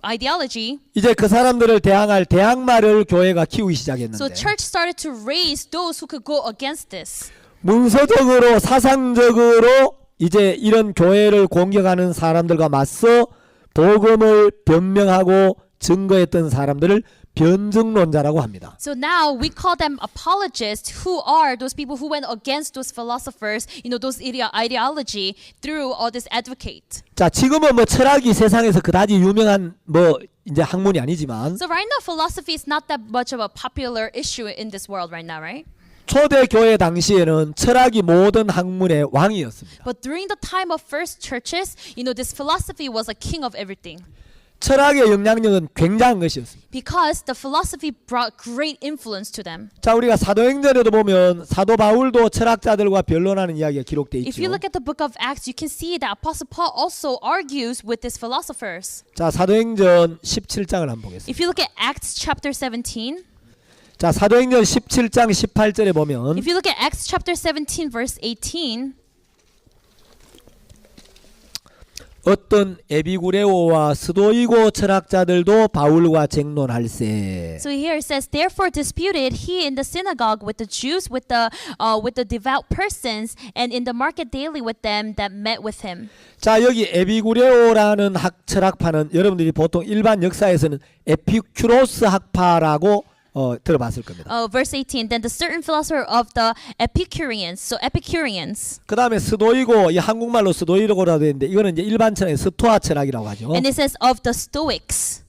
ideology, 이제 그 사람들을 대항할 대항마를 교회가 키우기 so 시작했는데 church started to raise those who could go against this. 문서적으로 사상적으로 이제 이런 교회를 공격하는 사람들과 맞서 복음을 변명하고 증거했던 사람들을 변증론자라고 합니다. So now we call them apologists, who are those people who went against those philosophers, those ideology through all this advocate. 자, 지금은 뭐 철학이 세상에서 그다지 유명한 뭐 이제 학문이 아니지만 So right now philosophy is not that much of a popular issue in this world right now, right? 초대 교회 당시에는 철학이 모든 학문의 왕이었습니다. But during the time of first churches, this philosophy was a king of everything. 철학의 영향력은 굉장한 것이었습니다. Because the philosophy brought great influence to them. 자, 우리가 사도행전에도 보면 사도 바울도 철학자들과 변론하는 이야기가 기록돼 If you 있죠. look at the book of Acts, you can see that Apostle Paul also argues with these philosophers. 자, 사도행전 17장을 한번 보겠습니다. If you look at Acts chapter 17, 자, 사도행전 17장 18절에 보면 if you look at Acts chapter 17 verse 18, 어떤 에비구레오와 스도이고 철학자들도 바울과 쟁론할세. so here it says, therefore disputed he in the synagogue with the Jews, with the devout persons, and in the market daily with them that met with him. 자, 여기 에비구레오라는 철학파는 여러분들이 보통 일반 역사에서는 에피큐로스 학파라고 들어봤을 겁니다. Verse 18, then the certain philosopher of the Epicureans, so Epicureans. 그 다음에 스도이고, 이 한국말로 스도이고라고 되는데 이거는 이제 일반 철학의 스토아 철학이라고 하죠. And it says of the Stoics.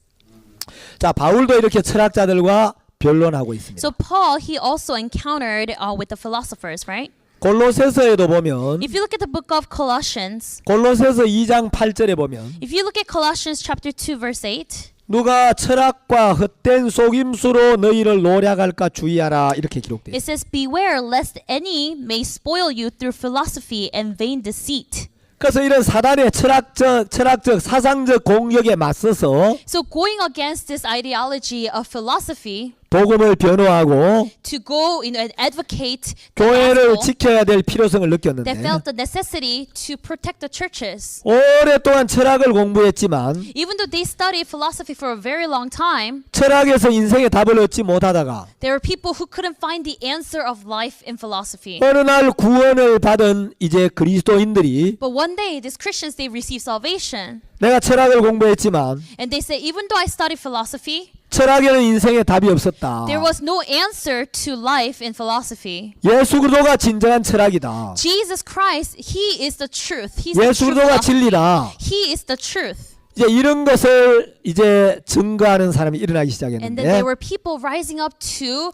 자, 바울도 이렇게 철학자들과 변론하고 있습니다. So Paul, he also encountered with the philosophers, right? 골로새서에도 보면 If you look at the book of Colossians, 골로새서 2장 8절에 보면 if you look at Colossians chapter 2 verse 8, 누가 철학과 헛된 속임수로 너희를 노략할까 주의하라 이렇게 기록돼요. it says, beware lest any may spoil you through philosophy and vain deceit. 그래서 이런 사단의 철학적 사상적 공격에 맞서서 So going against this ideology of philosophy, 복음을 변호하고 to go and advocate the 교회를 gospel, 지켜야 될 필요성을 they 느꼈는데 felt the necessity to protect the churches. 오랫동안 철학을 공부했지만 Even though they studied philosophy for a very long time, 철학에서 인생의 답을 얻지 못하다가 there were people who couldn't find the answer of life in philosophy. 어느 날 구원을 받은 이제 그리스도인들이 But one day, these Christians, they received salvation. 내가 철학을 공부했지만 And they say, even though I studied philosophy, 철학에는 인생의 답이 없었다. there was no answer to life in philosophy. 예수 그리스도가 진정한 철학이다. Jesus Christ, He is the truth. He's the 예수 true 그리스도가 philosophy. 진리다. He is the truth. 이제 이런 것을 이제 증거하는 사람이 일어나기 And then 시작했는데 there were people rising up to,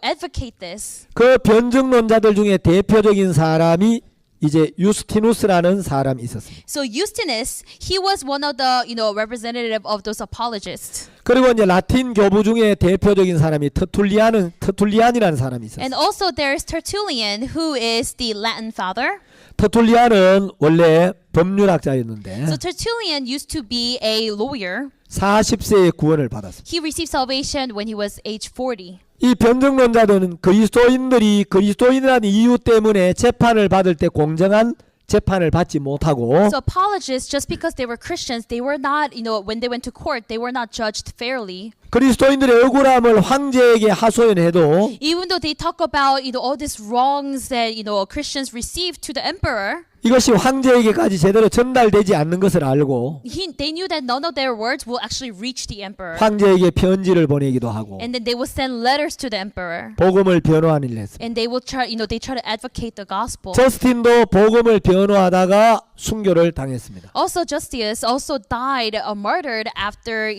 advocate this. 그 변증론자들 중에 대표적인 사람이 이제 유스티누스라는 사람이 있었습니다. So Justinus, he was one of the, representative of those apologists. 그리고 이제 라틴 교부 중에 대표적인 사람이 터툴리안이라는 사람이 있었어요. And also there's Tertullian, who is the Latin father. 터툴리안은 원래 법률학자였는데 So Tertullian used to be a lawyer. 40세에 구원을 받았습니다. He received salvation when he was age 40. 이 변증론자들은 그리스도인들이 그리스도인이라는 이유 때문에 재판을 받을 때 공정한 재판을 받지 못하고 So apologists, just because they were Christians, they were not, when they went to court, they were not judged fairly. 그리스도인들의 억울함을 황제에게 하소연해도 Even though they talk about, all these wrongs that, Christians received to the emperor, 이것이 황제에게까지 제대로 전달되지 않는 것을 알고 they knew that none of their words will actually reach the emperor. 황제에게 편지를 보내기도 하고 And then they will send letters to the emperor. 복음을 변호하는 일을 했습니다. And they will try, they try to advocate the gospel. 저스틴도 복음을 변호하다가 순교를 당했습니다. Also, Justius also died martyred after,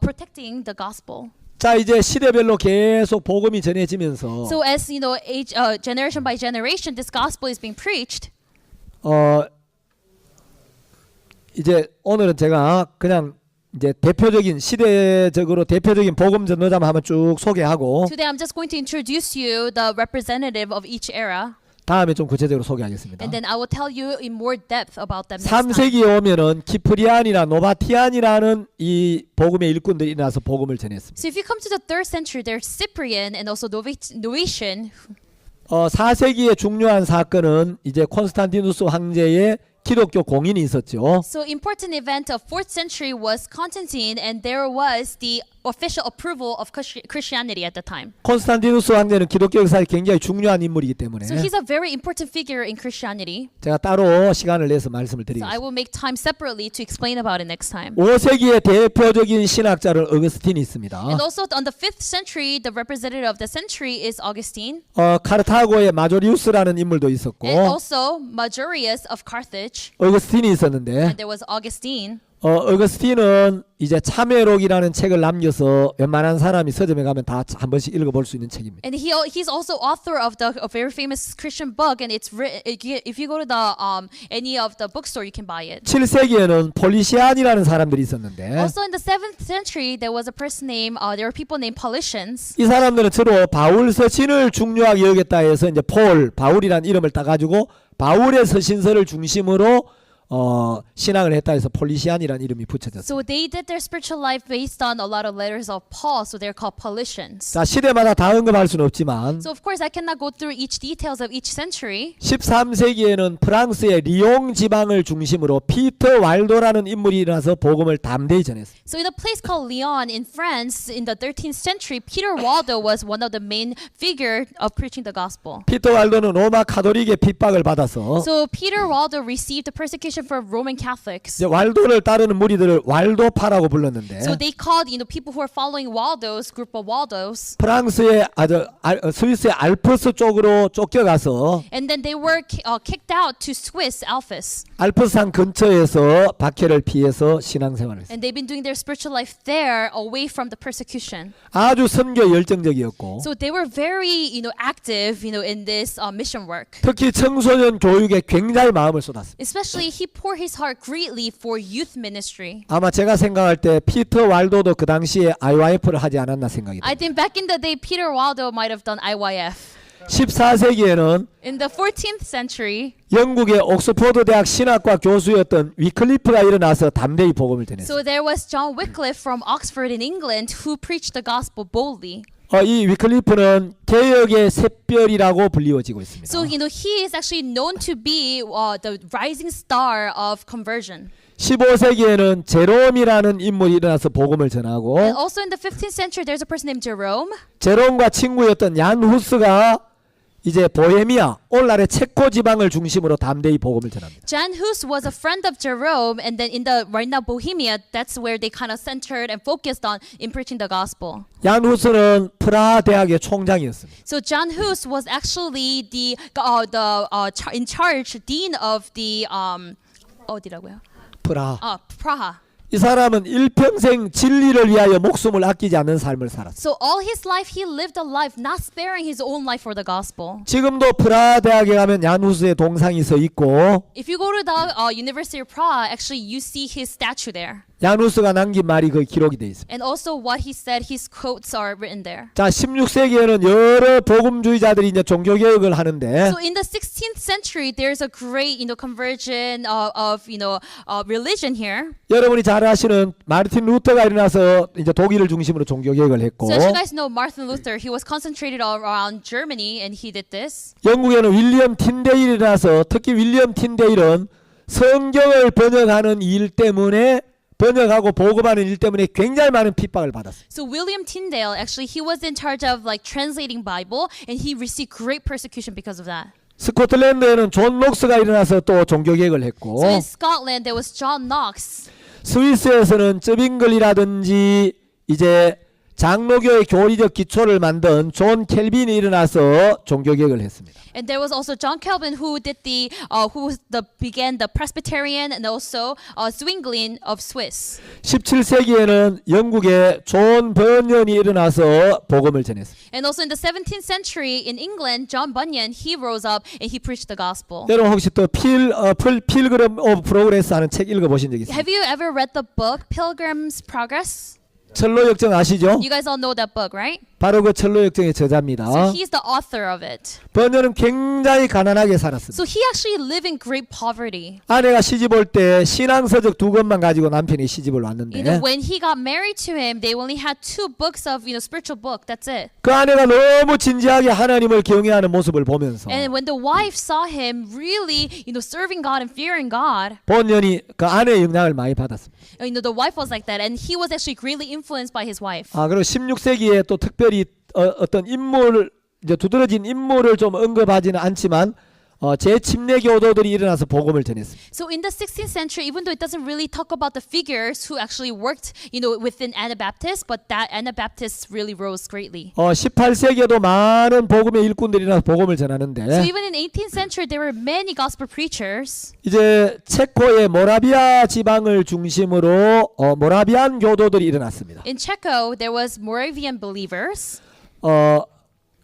protecting the gospel. 자, 이제 시대별로 계속 복음이 전해지면서 So as, generation by generation, this gospel is being preached. 이제 오늘은 제가 그냥 이제 대표적인 시대적으로 대표적인 복음 전도자만 한번 쭉 소개하고 Today I'm just going to introduce you the representative of each era, 다음에 좀 구체적으로 소개하겠습니다. and then I will tell you in more depth about them next time. 3세기에 오면은 키프리안이나 노바티안이라는 이 복음의 일꾼들이 일어나서 복음을 전했습니다. So if you come to the 3rd century, there's Cyprian and also Novatian. 4세기의 중요한 사건은 이제 콘스탄티누스 황제의 기독교 공인이 있었죠. So important event of 4th century was Constantine, and there was the official approval of Christianity at the time. 콘스탄티누스 황제는 기독교 역사에 굉장히 중요한 인물이기 때문에 So he's a very important figure in Christianity. 제가 따로 시간을 내서 말씀을 So I 드리겠습니다. will make time separately to explain about it next time. 5세기의 대표적인 신학자는 어거스틴이 있습니다. And also on the 5th century, the representative of the century is Augustine, 카르타고의 마조리우스라는 인물도 있었고 and also Majorius of Carthage, 어거스틴이 있었는데 and there was Augustine. 어거스틴은 이제 참회록이라는 책을 남겨서 웬만한 사람이 서점에 가면 다 한 번씩 읽어볼 수 있는 책입니다. And he's also author of a very famous Christian book, and it's if you go to the any of the bookstore, you can buy it. 7세기에는 폴리시안이라는 사람들이 있었는데 Also in the 7th century, there was a person named there were people named Paulicians. 이 사람들은 주로 바울 서신을 중요하게 여겼다 해서 이제 바울이라는 이름을 따가지고 바울의 서신서를 중심으로 신앙을 했다 해서 폴리시안이라는 이름이 붙여졌어요. So they did their spiritual life based on a lot of letters of Paul, so they're called Paulicians. 자, 시대마다 다 언급할 수는 없지만 So of course I cannot go through each details of each century. 13세기에는 프랑스의 리옹 지방을 중심으로 피터 왈도라는 인물이 일어나서 복음을 담대히 전했어요. So in a place called Lyon in France in the 13th century, Peter Waldo was one of the main figure of preaching the gospel. 피터 왈도는 로마 카톨릭의 핍박을 받아서 So Peter Waldo received the persecution from Roman Catholics. 이제 왈도를 따르는 무리들을 왈도파라고 불렀는데 So they called, people who are following Waldo's group of Waldos. 프랑스의 스위스의 알프스 쪽으로 쫓겨가서 And then they were kicked out to Swiss Alpes. 알프스산 근처에서 박해를 피해서 신앙생활을 했어요. And they've been doing their spiritual life there away from the persecution. 아주 선교에 열정적이었고 So they were very, active, in this mission work. 특히 청소년 교육에 굉장히 마음을 쏟았습니다. Especially he poured his heart greatly for youth ministry. 아마 제가 생각할 때 피터 왈도도 그 당시에 IYF를 하지 않았나 생각이 I 듭니다. think back in the day, Peter Waldo might have done IYF. 14세기에는 In the 14th century, 영국의 옥스퍼드 대학 신학과 교수였던 위클리프가 일어나서 담대히 복음을 전했어요. so there was John Wycliffe from Oxford in England who preached the gospel boldly. 이 위클리프는 개혁의 샛별이라고 불리워지고 있습니다. So, he is actually known to be the rising star of conversion. 15세기에는 제롬이라는 인물이 일어나서 복음을 전하고 And also in the 15th century, there's a person named Jerome. 제롬과 친구였던 얀 후스가 이제 보헤미아, 오늘날의 체코 지방을 중심으로 담대히 복음을 전합니다. Jan Hus was a friend of Jerome, and then right now Bohemia, that's where they kind of centered and focused on in preaching the gospel. 얀 후스는 프라하 대학의 총장이었습니다. So Jan Hus was actually the in charge dean of the 어디라고요? 프라하. Praha. 이 사람은 일평생 진리를 위하여 목숨을 아끼지 않는 삶을 살았어요. So all his life he lived a life not sparing his own life for the gospel. 지금도 프라하 대학에 가면 얀 후스의 동상이 서 있고 If you go to the University of Prague, actually you see his statue there. 얀 후스가 남긴 말이 그 기록이 돼 있습니다. And also what he said, his quotes are written there. 자, 16세기에는 여러 복음주의자들이 이제 종교 개혁을 하는데 So in the 16th century, there's a great, conversion of religion here. 여러분이 잘 아시는 마르틴 루터가 일어나서 이제 독일을 중심으로 종교 개혁을 했고 So as you guys know, Martin Luther, he was concentrated all around Germany, and he did this. 영국에는 윌리엄 틴데일이 일어나서 특히 윌리엄 틴데일은 성경을 번역하는 일 때문에 번역하고 보급하는 일 때문에 굉장히 많은 핍박을 받았어요. So William Tyndale, actually, he was in charge of translating Bible, and he received great persecution because of that. 스코틀랜드에는 존 녹스가 일어나서 또 종교 개혁을 했고 So in Scotland, there was John Knox. 스위스에서는 쩌빙글이라든지 이제 장로교의 교리적 기초를 만든 존 켈빈이 일어나서 종교개혁을 했습니다. And there was also John Calvin who did began the Presbyterian and also Zwingli of Swiss. 17세기에는 영국에 존 번연이 일어나서 복음을 전했습니다. And also in the 17th century in England, John Bunyan, he rose up and he preached the gospel. 여러분 혹시 또 필그램 오브 프로그레스 하는 책 읽어보신 적 있습니까? Have you ever read the book Pilgrim's Progress? 철로 역정 아시죠? You guys all know that book, right? 바로 그 철로 역정의 저자입니다. So he's the author of it. 번연은 굉장히 가난하게 살았습니다. So he actually lived in great poverty. 아내가 시집 올 때 신앙서적 2권만 가지고 남편이 시집을 왔는데 When he got married to him, they only had 2 books of spiritual book. That's it. 그 아내가 너무 진지하게 하나님을 경외하는 모습을 보면서 And when the wife saw him really, serving God and fearing God, 번연이 그 아내의 영향을 많이 받았습니다. the wife was like that, and he was actually greatly influenced by his wife. 그리고 16세기에 또 특별히 어떤 인물 이제 두드러진 인물을 좀 언급하지는 않지만 재침례 교도들이 일어나서 복음을 전했습니다. So in the 16th century, even though it doesn't really talk about the figures who actually worked, within Anabaptists, but that Anabaptists really rose greatly. 18세기에도 많은 복음의 일꾼들이 일어나서 복음을 So 전하는데 even in 18th century, there were many gospel preachers. 이제 체코의 모라비아 지방을 중심으로 모라비안 교도들이 일어났습니다. In Czechia, there was Moravian believers.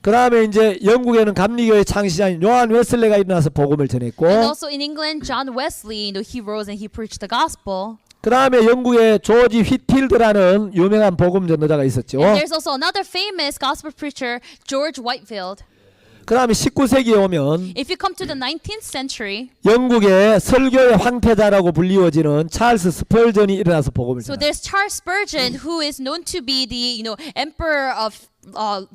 그 다음에 이제 영국에는 감리교의 창시자인 요한 웨슬레가 일어나서 복음을 전했고 And also in England, John Wesley, he rose and he preached the gospel. 그 다음에 영국에 조지 휘필드라는 유명한 복음 전도자가 있었죠. And there's also another famous gospel preacher, George Whitefield. 그 다음에 19세기에 오면 If you come to the 19th century, 영국의 설교의 황태자라고 불리워지는 찰스 스펄전이 일어나서 복음을 so 전합니다. there's Charles Spurgeon, who is known to be the emperor of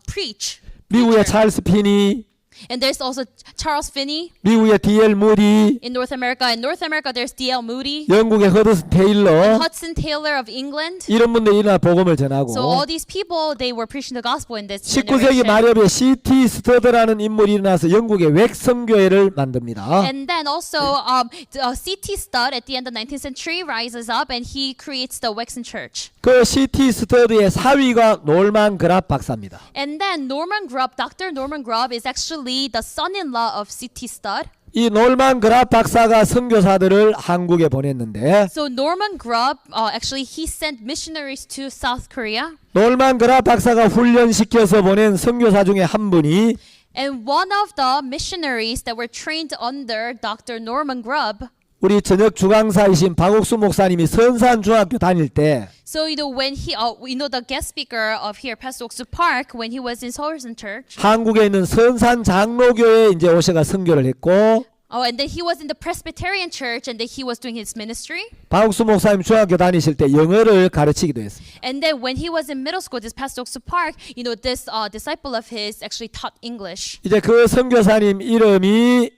preach. 미국의 찰스 피니, And there's also Charles Finney 미국의 D.L. 무디, in North America. In North America, there's D.L. Moody, 영국의 허드슨 테일러 Hudson Taylor of England. 이런 분들이 일어나 복음을 전하고 So all these people, they were preaching the gospel in this 19세기 generation. 말엽에 C.T. 스터드라는 인물이 일어나서 영국의 웩성교회를 만듭니다. And then also, C.T. Studd at the end of the 19th century rises up and he creates the Wexham Church. 그 C.T. 스터드의 사위가 놀만 그랍 박사입니다. And then Dr. Norman Grubb is actually the son-in-law of C.T. Studd. 이 놀만 그랍 박사가 선교사들을 한국에 보냈는데 So Norman Grubb, actually, he sent missionaries to South Korea. 놀만 그랍 박사가 훈련시켜서 보낸 선교사 중에 한 분이 And one of the missionaries that were trained under Dr. Norman Grubb, 우리 저녁 주강사이신 박옥수 목사님이 선산중학교 다닐 때 so when he, the guest speaker of here, Pastor Oksu Park, when he was in Seoulson Church, 한국에 있는 선산 장로교에 이제 오셔가 선교를 했고 and then he was in the Presbyterian Church and then he was doing his ministry. 박옥수 목사님 중학교 다니실 때 영어를 가르치기도 했습니다. And then when he was in middle school, this Pastor Oksu Park, this disciple of his actually taught English. 이제 그 선교사님 이름이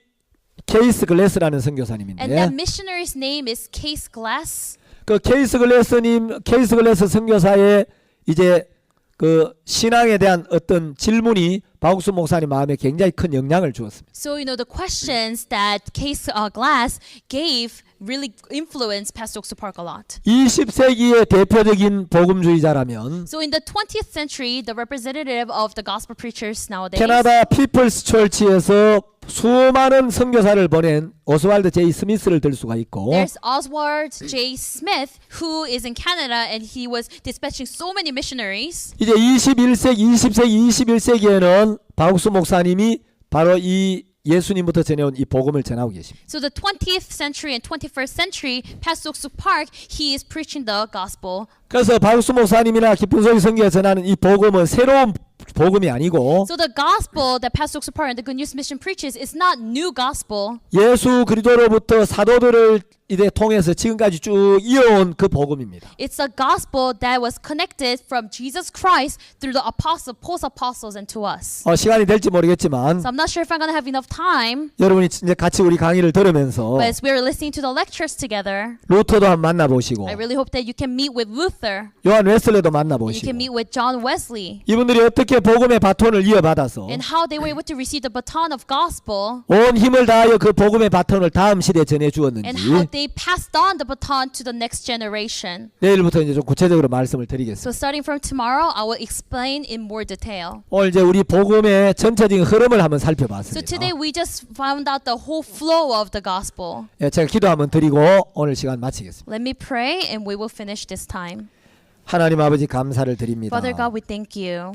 케이스 글래스라는 And that 선교사님인데 missionary's name is Case Glass. 그 케이스 글래스 선교사의 이제 그 신앙에 대한 어떤 질문이 박옥수 목사님 마음에 굉장히 큰 영향을 주었습니다. So the questions that Case Glass gave really influenced Pastor Oksu Park a lot. 20세기의 대표적인 복음주의자라면 So in the 20th century, the representative of the gospel preachers nowadays, 캐나다 피플스 철치에서 수많은 선교사를 보낸 오스왈드 제이 스미스를 들 수가 있고 there's Oswald J. Smith, who is in Canada, and he was dispatching so many missionaries. 이제 21세기, 20세기, 21세기에는 박옥수 목사님이 바로 이 예수님부터 전해온 이 복음을 전하고 계십니다. So the 20th century and 21st century, Pastor Oksu Park, he is preaching the gospel. 그래서 박옥수 목사님이나 깊은 소리 선교가 전하는 이 복음은 새로운 복음이 아니고 So the gospel that Pastor Oksu Park and the Good News Mission preaches is not new gospel. 예수 그리스도로부터 사도들을 이제 통해서 지금까지 쭉 이어온 그 복음입니다. It's a gospel that was connected from Jesus Christ through the post-apostles and to us. 시간이 될지 모르겠지만 So I'm not sure if I'm going to have enough time, 여러분이 이제 같이 우리 강의를 들으면서 but as we're listening to the lectures together, 루터도 한번 만나보시고 I really hope that you can meet with Luther, 요한 웨슬레도 you 만나보시고 can meet with John Wesley, 이분들이 어떻게 어떻게 복음의 바톤을 이어받아서 and how they were able to receive the baton of gospel, 온 힘을 다하여 그 복음의 바톤을 다음 시대에 전해 and how 주었는지 they passed on the baton to the next generation. 내일부터 이제 좀 구체적으로 말씀을 드리겠습니다. So starting from tomorrow, I will explain in more detail. 오늘 이제 우리 복음의 전체적인 흐름을 한번 So 살펴봤습니다. today we just found out the whole flow of the gospel. 예, 제가 기도 한번 드리고 오늘 시간 마치겠습니다. Let me pray and we will finish this time. 하나님 아버지 감사를 드립니다. Father God, we thank you.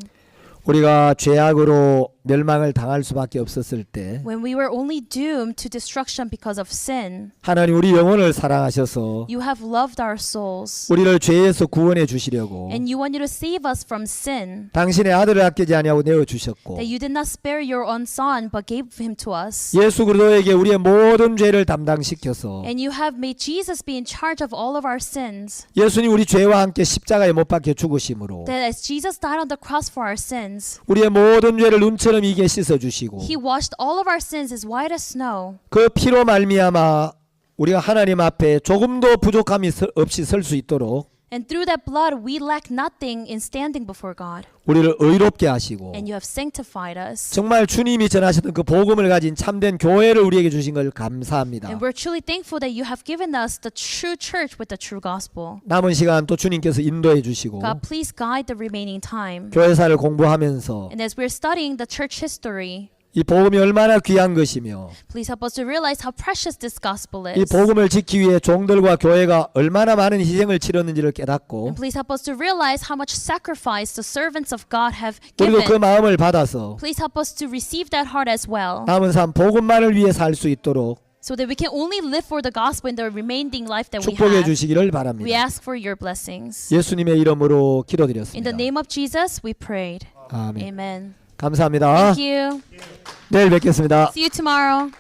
우리가 죄악으로 멸망을 당할 수밖에 없었을 때 When we were only doomed to destruction because of sin, 하나님 우리 영혼을 사랑하셔서 you have loved our souls. 우리를 죄에서 구원해 주시려고 And you wanted to save us from sin. 당신의 아들을 아끼지 아니하고 내어 주셨고 That you did not spare your own son, but gave him to us. 예수 그리스도에게 우리의 모든 죄를 담당시켜서 And you have made Jesus be in charge of all of our sins. 예수님 우리 죄와 함께 십자가에 못 박혀 죽으심으로 That as Jesus died on the cross for our sins, 우리의 모든 죄를 눈처럼 이게 씻어 주시고 He washed all of our sins as white as snow. 그 피로 말미암아 우리가 하나님 앞에 조금도 부족함이 없이 설 수 있도록 And through that blood, we lack nothing in standing before God. 우리를 의롭게 하시고 And you have sanctified us. 정말 주님이 전하셨던 그 복음을 가진 참된 교회를 우리에게 주신 걸 감사합니다. And we're truly thankful that you have given us the true church with the true gospel. 남은 시간 또 주님께서 인도해 주시고 God, please guide the remaining time. 교회사를 공부하면서 And as we're studying the church history, 이 복음이 얼마나 귀한 것이며 please help us to realize how precious this gospel 이 is. 복음을 지키기 위해 종들과 교회가 얼마나 많은 희생을 치렀는지를 깨닫고 And please help us to realize how much sacrifice the servants of God have 우리도 그 given. 마음을 받아서 Please help us to receive that heart as well, 남은 삶 복음만을 위해 살 수 있도록 so that we can only live for the gospel in the remaining life that we 축복해 have. 주시기를 We 바랍니다. ask for your blessings. 예수님의 이름으로 In the 기도드렸습니다. name of Jesus, we prayed. 아멘. Amen. 감사합니다. Thank you. 내일 뵙겠습니다. See you tomorrow.